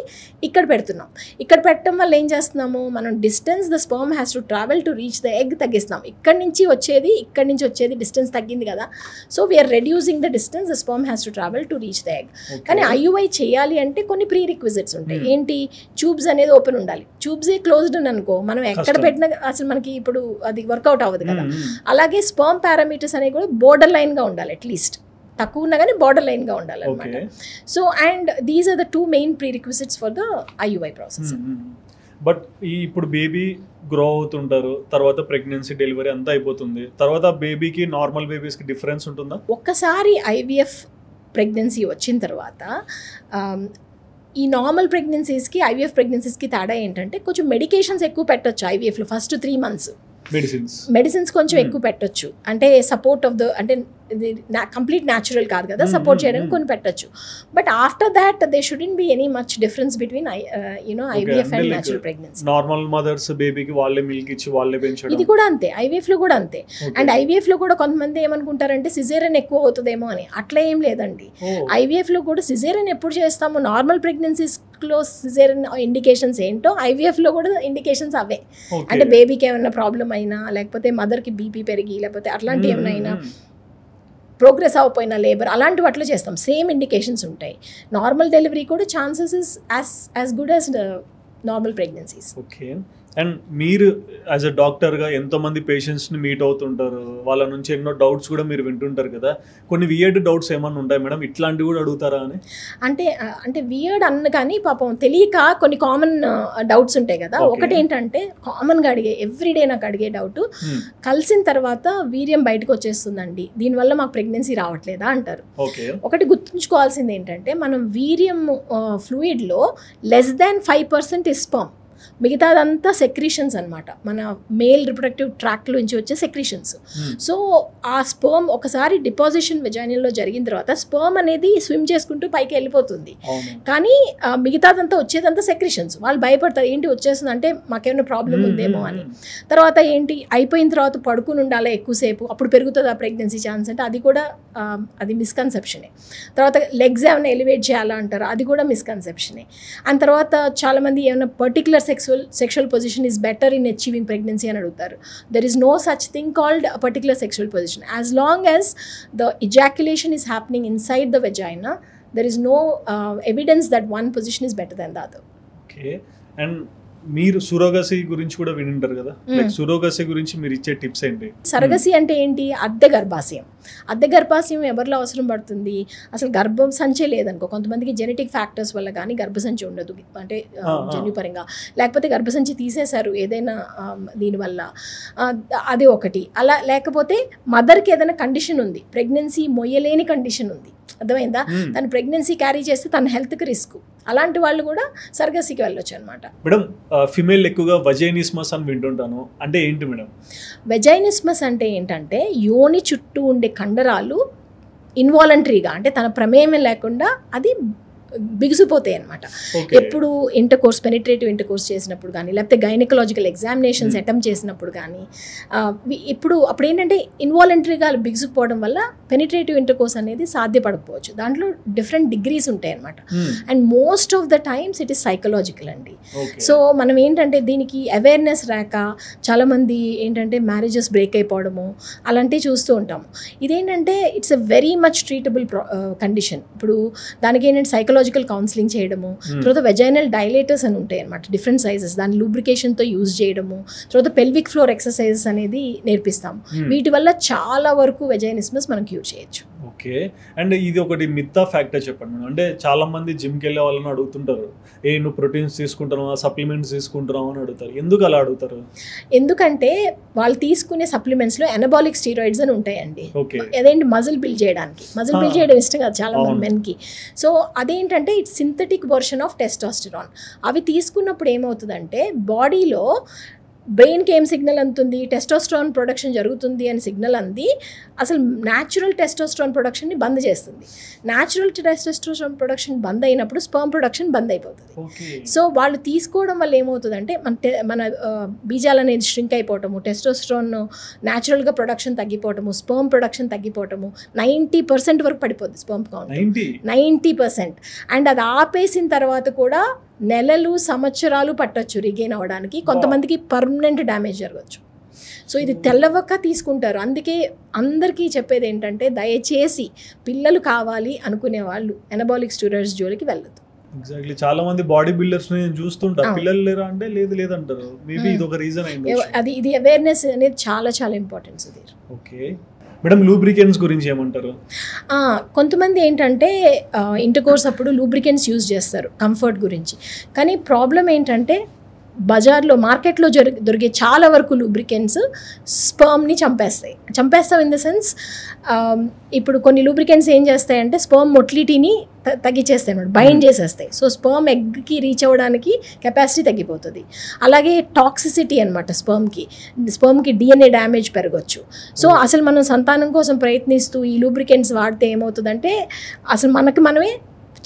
ఇక్కడ పెడుతున్నాం. ఇక్కడ పెట్టడం వల్ల ఏం చేస్తున్నాము, మనం distance the sperm has to travel to reach the egg తగ్గిస్తున్నాం. ఇక్కడి నుంచి వచ్చేది డిస్టెన్స్ తగ్గింది కదా, so we're reducing the distance the sperm has to travel to reach the egg. కానీ IUI చేయాలి అంటే కొన్ని ప్రీ రిక్విజిట్స్ ఉంటాయి. ఏంటి, ట్యూబ్స్ అనేది ఓపెన్ ఉండాలి. ట్యూబ్సే క్లోజ్డ్ అనుకో మనం ఎక్కడ పెట్టినా అసలు మనకి ఇప్పుడు అది వర్కౌట్ అవ్వదు కదా. అలాగే స్పర్మ్ పారామీటర్స్ అనేవి కూడా బోర్డర్ లైన్గా ఉండాలి, అట్లీస్ట్ తక్కువ ఉన్నా కానీ బార్డర్ లైన్గా ఉండాలన్నమాట. So and these are the 2 main prerequisites for the IUI process. But ఇప్పుడు బేబీ గ్రో అవుతుంటారు, తర్వాత ప్రెగ్నెన్సీ డెలివరీ అంతా అయిపోతుంది, తర్వాత బేబీకి నార్మల్ బేబీస్కి డిఫరెన్స్ ఉంటుందా? ఒక్కసారి IVF ప్రెగ్నెన్సీ వచ్చిన తర్వాత ఈ నార్మల్ ప్రెగ్నెన్సీస్కి IVF ప్రెగ్నెన్సీస్కి తేడా ఏంటంటే కొంచెం మెడికేషన్స్ ఎక్కువ పెట్టొచ్చు IVFలో ఫస్ట్ 3 months. మెడిసిన్స్ కొంచెం ఎక్కువ పెట్టొచ్చు, అంటే సపోర్ట్ ఆఫ్ ద, అంటే కంప్లీట్ న్యాచురల్ కాదు కదా, సపోర్ట్ చేయడానికి కొన్ని పెట్టొచ్చు. But after that they shouldn't be any much difference between IVF and natural pregnancy. Normal mothers బేబీకి వాళ్ళే మిల్క్ ఇచ్చి వాళ్ళే పెంచడం, ఇది కూడా అంతే, IVFలో కూడా అంతే. అండ్ IVFలో కూడా కొంతమంది ఏమనుకుంటారంటే సిజేరియన్ ఎక్కువ అవుతుందేమో అని, అట్లా ఏం లేదండి. IVFలో కూడా సిజేరియన్ ఎప్పుడు చేస్తాము, నార్మల్ ప్రెగ్నెన్సీస్లో సిజేరియన్ ఇండికేషన్స్ ఏంటో IVFలో కూడా ఇండికేషన్స్ అవే. అంటే బేబీకి ఏమైనా ప్రాబ్లం అయినా, లేకపోతే మదర్కి BP పెరిగి, లేకపోతే అట్లాంటి ఏమైనా ప్రోగ్రెస్ అవ్వకపోయినా లేబర్, అలాంటివి అట్లా చేస్తాం, సేమ్ ఇండికేషన్స్ ఉంటాయి. నార్మల్ డెలివరీ కూడా chances is as good as normal pregnancies. Okay. And మీరు యాజ్ అ డాక్టర్గా ఎంతోమంది పేషెంట్స్ని మీట్ అవుతుంటారు, వాళ్ళ నుంచి ఎన్నో డౌట్స్ కూడా మీరు వింటుంటారు కదా, కొన్ని వియర్డ్ డౌట్స్ ఏమన్నా ఉంటాయి మేడం, ఇట్లాంటివి కూడా అడుగుతారా అని? అంటే వియర్డ్ అన్న కానీ పాపం తెలియక కొన్ని కామన్ డౌట్స్ ఉంటాయి కదా. ఒకటి ఏంటంటే కామన్గా అడిగే, ఎవ్రీడే నాకు అడిగే డౌట్, కలిసిన తర్వాత వీర్యం బయటకు వచ్చేస్తుందండి, దీనివల్ల మాకు ప్రెగ్నెన్సీ రావట్లేదా అంటారు. ఒకటి గుర్తుంచుకోవాల్సింది ఏంటంటే మనం వీర్యం ఫ్లూయిడ్లో less than 5% ఇస్ స్పర్మ్, మిగతాదంతా సెక్రీషన్స్ అనమాట, మన మేల్ రిప్రొడక్టివ్ ట్రాక్ట్ నుంచి వచ్చే సెక్రీషన్స్. సో ఆ స్పర్మ్ ఒకసారి డిపాజిషన్ వెజైనల్లో జరిగిన తర్వాత స్పర్మ్ అనేది స్విమ్ చేసుకుంటూ పైకి వెళ్ళిపోతుంది, కానీ మిగతాదంతా వచ్చేదంతా సెక్రీషన్స్. వాళ్ళు భయపడతారు, ఏంటి వచ్చేస్తుంది అంటే మాకేమైనా ప్రాబ్లం ఉందేమో అని. తర్వాత ఏంటి, అయిపోయిన తర్వాత పడుకుని ఉండాలి ఎక్కువసేపు, అప్పుడు పెరుగుతుంది ఆ ప్రెగ్నెన్సీ ఛాన్స్ అంటే అది కూడా అది మిస్కన్సెప్షనే. తర్వాత లెగ్స్ ఏమైనా ఎలివేట్ చేయాలా అంటారు, అది కూడా మిస్కన్సెప్షనే. అండ్ తర్వాత చాలామంది ఏమైనా particular sexual position is better in achieving pregnancy అని అడుగుతారు. There is no such thing called a particular sexual position. As long as the ejaculation is happening inside the vagina, there is no evidence that one position is better than the other. Okay. And మీరు సురోగసీ గురించి కూడా వినింటారు కదా, like సురోగసీ గురించి మీరు ఇచ్చే tips ఏంటి? Surrogacy అంటే ఏంటి, అద్దె గర్భాశయం. అద్దె గర్భాశయం ఎవరిలో అవసరం పడుతుంది, అసలు గర్భం సంచే లేదనుకో, కొంతమందికి జెనెటిక్ ఫ్యాక్టర్స్ వల్ల కానీ గర్భసంచి ఉండదు, అంటే జన్యుపరంగా, లేకపోతే గర్భసంచి తీసేశారు ఏదైనా దీనివల్ల, అది ఒకటి. అలా లేకపోతే మదర్కి ఏదైనా కండిషన్ ఉంది, ప్రెగ్నెన్సీ మొయ్యలేని కండిషన్ ఉంది, అర్థమైందా, తను ప్రెగ్నెన్సీ క్యారీ చేస్తే తన హెల్త్కి రిస్క్, అలాంటి వాళ్ళు కూడా సర్గసీకి వెళ్ళొచ్చు అనమాట. మేడం ఫిమేల్ ఎక్కువగా వజైనిస్మస్ అని వింటుంటాను, అంటే ఏంటి మేడం? వెజైనిస్మస్ అంటే ఏంటంటే యోని చుట్టూ ఉండే కండరాలు ఇన్వాలంటరీగా, అంటే తన ప్రమేయం లేకుండా అది బిగుసిపోతాయి అనమాట. ఎప్పుడు పెనిట్రేటివ్ ఇంటర్కోర్స్ చేసినప్పుడు కానీ, లేకపోతే గైనకలాజికల్ ఎగ్జామినేషన్స్ అటెంప్ట్ చేసినప్పుడు కానీ, అప్పుడు ఏంటంటే ఇన్వాలంటరీగా బిగుసిపోవడం వల్ల పెనిట్రేటివ్ ఇంటర్కోర్స్ అనేది సాధ్యపడకపోవచ్చు. దాంట్లో డిఫరెంట్ డిగ్రీస్ ఉంటాయి అనమాట. And most of the times it is psychological అండి. సో మనం ఏంటంటే దీనికి అవేర్నెస్ రాక చాలామంది ఏంటంటే మ్యారేజెస్ బ్రేక్ అయిపోవడము అలాంటివి చూస్తూ ఉంటాము. ఇదేంటంటే it's a very much treatable condition. ఇప్పుడు దానికి ఏంటంటే సైకలాజికల్ కౌన్సిలింగ్ చేయడము, తర్వాత వెజైనల్ డైలేటర్స్ అని ఉంటాయి అనమాట, డిఫరెంట్ సైజెస్, దాన్ని లూబ్రికేషన్తో యూజ్ చేయడము, తర్వాత పెల్విక్ ఫ్లోర్ ఎక్సర్సైజెస్ అనేది నేర్పిస్తాము. వీటి వల్ల చాలా వరకు వెజైనిస్మస్ మనం క్యూర్ చేయొచ్చు. ఓకే. అండ్ ఇది ఒకటి మిత్తా ఫ్యాక్టర్ చెప్పండి మేడం, అంటే చాలా మంది జిమ్కి వెళ్ళే వాళ్ళని అడుగుతుంటారు, నువ్వు ప్రోటీన్స్ తీసుకుంటున్నావా, సప్లిమెంట్స్ తీసుకుంటున్నావా అని అడుగుతారు. ఎందుకు అలా అడుగుతారు? ఎందుకంటే వాళ్ళు తీసుకునే సప్లిమెంట్స్లో ఎనబాలిక్ స్టీరాయిడ్స్ అని ఉంటాయండి. అదేంటి, మజిల్ బిల్డ్ చేయడం ఇష్టం కదా చాలా మంది మెన్కి. సో అదేంటంటే it's synthetic version of testosterone. అవి తీసుకున్నప్పుడు ఏమవుతుందంటే బాడీలో బ్రెయిన్కి ఏం సిగ్నల్ అందుతుంది, టెస్టోస్టెరాన్ ప్రొడక్షన్ జరుగుతుంది అని సిగ్నల్ అంది అసలు న్యాచురల్ టెస్టోస్టెరాన్ ప్రొడక్షన్ని బంద్ చేస్తుంది. న్యాచురల్ టెస్టోస్టెరాన్ ప్రొడక్షన్ బంద్ అయినప్పుడు స్పర్మ్ ప్రొడక్షన్ బంద్ అయిపోతుంది. సో వాళ్ళు తీసుకోవడం వల్ల ఏమవుతుందంటే మన బీజాలు అనేది స్ట్రింక్ అయిపోవటము, టెస్టోస్టెరాన్ న్యాచురల్గా ప్రొడక్షన్ తగ్గిపోవటము, స్పర్మ్ ప్రొడక్షన్ తగ్గిపోవటము, 90% వరకు పడిపోద్ది స్పర్మ్ కౌంట్, 90%. అండ్ అది ఆపేసిన తర్వాత కూడా నెలలు సంవత్సరాలు పట్టొచ్చు రిగెయిన్ అవ్వడానికి, కొంతమందికి పర్మనెంట్ డ్యామేజ్ జరగచ్చు. సో ఇది తెల్లవక్క తీసుకుంటారు. అందుకే అందరికీ చెప్పేది ఏంటంటే దయచేసి పిల్లలు కావాలి అనుకునే వాళ్ళు ఎనబాలిక్ స్టెరాయిడ్స్ జోలికి వెళ్ళదు. ఎగ్జాక్ట్లీ, చాలా మంది బాడీ బిల్డర్స్ నేను చూస్తుంటారు, పిల్లలు లేరా అంటే లేదంటారు. మేబీ ఇది ఒక రీజన్ అయింది. ఇది అవేర్నెస్ అనేది చాలా చాలా important Sudheer. Okay madam, lubricants గురించి ఏమంటారు? కొంతమంది ఏంటంటే ఇంటర్ కోర్స్ అప్పుడు లూబ్రికెంట్స్ యూజ్ చేస్తారు కంఫర్ట్ గురించి. కానీ ప్రాబ్లం ఏంటంటే బజార్లో మార్కెట్లో దొరికే చాలా వరకు లూబ్రికెంట్స్ స్పర్మ్ని చంపేస్తాం ఇన్ ద సెన్స్, ఇప్పుడు కొన్ని లూబ్రికెంట్స్ ఏం చేస్తాయంటే స్పర్మ్ మొటిలిటీని తగ్గించేస్తాయి అన్నమాట, బైండ్ చేసేస్తాయి. సో స్పర్మ్ ఎగ్కి రీచ్ అవ్వడానికి కెపాసిటీ తగ్గిపోతుంది. అలాగే టాక్సిసిటీ అనమాట, స్పర్మ్కి DNA డ్యామేజ్ పెరగచ్చు. సో అసలు మనం సంతానం కోసం ప్రయత్నిస్తూ ఈ లూబ్రికెంట్స్ వాడితే ఏమవుతుందంటే అసలు మనమే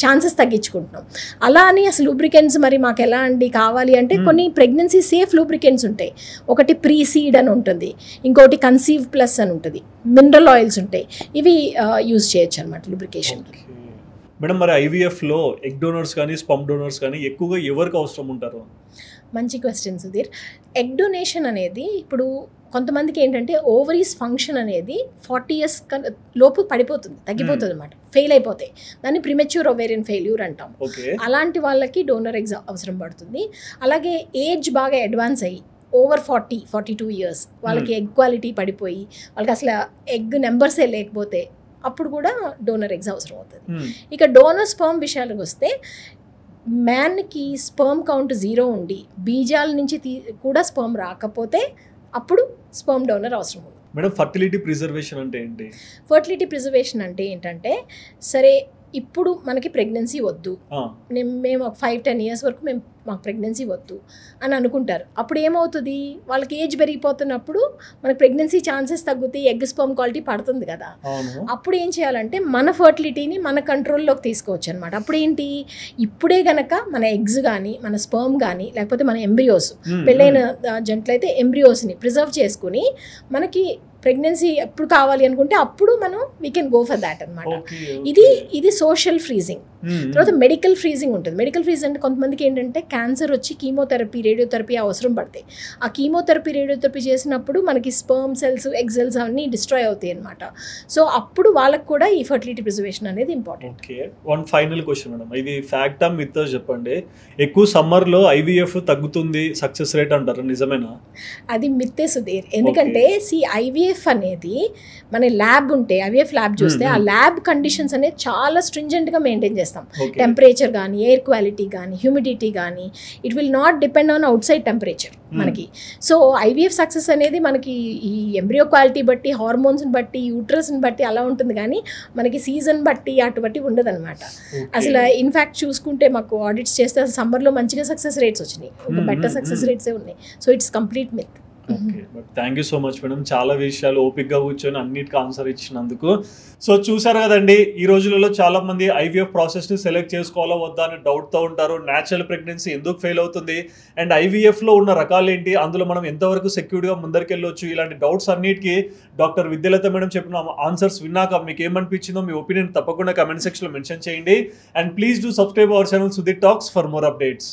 ఛాన్సెస్ తగ్గించుకుంటున్నాం. అలా అని అసలు లూబ్రికెంట్స్ మరి మాకు ఎలా అండి కావాలి అంటే కొన్ని ప్రెగ్నెన్సీ సేఫ్ లూబ్రికెంట్స్ ఉంటాయి. ఒకటి ప్రీసీడ్ అని ఉంటుంది, ఇంకోటి కన్సీవ్ ప్లస్ అని ఉంటుంది, మినరల్ ఆయిల్స్ ఉంటాయి. ఇవి యూజ్ చేయొచ్చు అనమాట లూబ్రికేషన్కి. మేడం, మరి IVFలో ఎగ్ డోనర్స్ కానీ స్పర్మ్ డోనర్స్ కానీ ఎక్కువగా ఎవరికి అవసరం ఉంటారు? మంచి క్వశ్చన్ సుధీర్. ఎగ్ డొనేషన్ అనేది ఇప్పుడు కొంతమందికి ఏంటంటే ఓవరీస్ ఫంక్షన్ అనేది 40 years లోపు పడిపోతుంది, తగ్గిపోతుంది అనమాట, ఫెయిల్ అయిపోతాయి. దాన్ని ప్రిమెచ్యూర్ ఓవేరియన్ ఫెయిల్యూర్ అంటాం. అలాంటి వాళ్ళకి డోనర్ ఎగ్స్ అవసరం పడుతుంది. అలాగే ఏజ్ బాగా అడ్వాన్స్ అయ్యి ఓవర్ 42 years వాళ్ళకి ఎగ్ క్వాలిటీ పడిపోయి వాళ్ళకి అసలు ఎగ్ నెంబర్సే లేకపోతే అప్పుడు కూడా డోనర్ ఎగ్స్ అవసరం అవుతుంది. ఇక డోనర్ స్పర్మ్ విషయాలకు వస్తే మ్యాన్కి స్పర్మ్ కౌంట్ 0 ఉండి బీజాల నుంచి కూడా స్పర్మ్ రాకపోతే అప్పుడు స్పర్మ్ డోనర్ అవసరం ఉంది. మేడం, ఫర్టిలిటీ ప్రిజర్వేషన్ అంటే ఏంటి? ఫర్టిలిటీ ప్రిజర్వేషన్ అంటే ఏంటంటే, సరే ఇప్పుడు మనకి ప్రెగ్నెన్సీ వద్దు, మేము ఒక 5-10 years వరకు మాకు ప్రెగ్నెన్సీ వద్దు అని అనుకుంటారు. అప్పుడు ఏమవుతుంది, వాళ్ళకి ఏజ్ పెరిగిపోతున్నప్పుడు మనకి ప్రెగ్నెన్సీ ఛాన్సెస్ తగ్గుతాయి, ఎగ్ స్పర్మ్ క్వాలిటీ పడుతుంది కదా. అప్పుడు ఏం చేయాలంటే మన ఫర్టిలిటీని మన కంట్రోల్లోకి తీసుకోవచ్చు అనమాట. అప్పుడు ఏంటి, ఇప్పుడే గనక మన ఎగ్స్ కానీ మన స్పర్మ్ కానీ లేకపోతే మన ఎంబ్రియోస్, పెళ్ళైన జంటలైతే ఎంబ్రియోస్ని ప్రిజర్వ్ చేసుకుని మనకి ప్రెగ్నెన్సీ ఎప్పుడు కావాలి అనుకుంటే అప్పుడు మనం we can go for that అనమాట. ఇది సోషల్ ఫ్రీజింగ్. తర్వాత మెడికల్ ఫ్రీజింగ్ ఉంటుంది. మెడికల్ ఫ్రీజ్ అంటే కొంతమందికి ఏంటంటే క్యాన్సర్ వచ్చి కీమోథెరపీ, రేడియోథెరపీ అవసరం పడతాయి. ఆ కీమోథెరపీ, రేడియోథెరపీ చేసినప్పుడు మనకి స్పర్మ్ సెల్స్, ఎగ్ సెల్స్ అన్నీ డిస్ట్రాయ్ అవుతాయి అనమాట. సో అప్పుడు వాళ్ళకి కూడా ఈ ఫర్టిలిటీ ప్రిజర్వేషన్ అనేది important. Okay, one final question madam, ఇది ఫ్యాక్టా మిత్తా చెప్పండి, ఎక్కువ సమ్మర్లో IVF తగ్గుతుంది సక్సెస్ రేట్ అంటారు, నిజమేనా? అది మిత్తే సుధీర్. ఎందుకంటే IVF అనేది మన ల్యాబ్ ఉంటే IVF ల్యాబ్ చూస్తే ఆ ల్యాబ్ కండిషన్స్ అనేది చాలా స్ట్రింజెంట్గా మెయింటైన్ చేస్తాం. టెంపరేచర్ కానీ, ఎయిర్ క్వాలిటీ కానీ, హ్యూమిడిటీ కానీ, it will not depend on out side temperature మనకి. సో IVF సక్సెస్ అనేది మనకి ఈ ఎంబ్రియో క్వాలిటీ బట్టి, హార్మోన్స్ని బట్టి, యూట్రస్ని బట్టి అలా ఉంటుంది. కానీ మనకి సీజన్ బట్టి అటువంటి ఉండదు అనమాట. అసలు ఇన్ఫ్యాక్ట్ చూసుకుంటే మాకు ఆడిట్స్ చేస్తే అసలు సమ్మర్లో మంచిగా సక్సెస్ రేట్స్ వచ్చినాయి, బెటర్ సక్సెస్ రేట్సే ఉన్నాయి. So it's complete myth. Okay, but thank you so much madam, చాలా విషయాలు ఓపిక్గా కూర్చొని అన్నిటికీ ఆన్సర్ ఇచ్చినందుకు. సో చూసారు కదండి, ఈ రోజులలో చాలా మంది IVF ప్రాసెస్ని సెలెక్ట్ చేసుకోవాలా వద్దా అని డౌట్తో ఉంటారు. న్యాచురల్ ప్రెగ్నెన్సీ ఎందుకు ఫెయిల్ అవుతుంది, అండ్ IVFలో ఉన్న రకాలు ఏంటి, అందులో మనం ఎంతవరకు సెక్యూర్డ్గా ముందరికెళ్ళొచ్చు, ఇలాంటి డౌట్స్ అన్నిటికీ డాక్టర్ విద్యాలత మేడం చెప్పిన ఆన్సర్స్ విన్నాక మీకు ఏమనిపించిందో మీ ఒపీనియన్ తప్పకుండా కమెంట్ సెక్షన్లో మెన్షన్ చేయండి. And please do subscribe our channel Sudheer talks for more updates.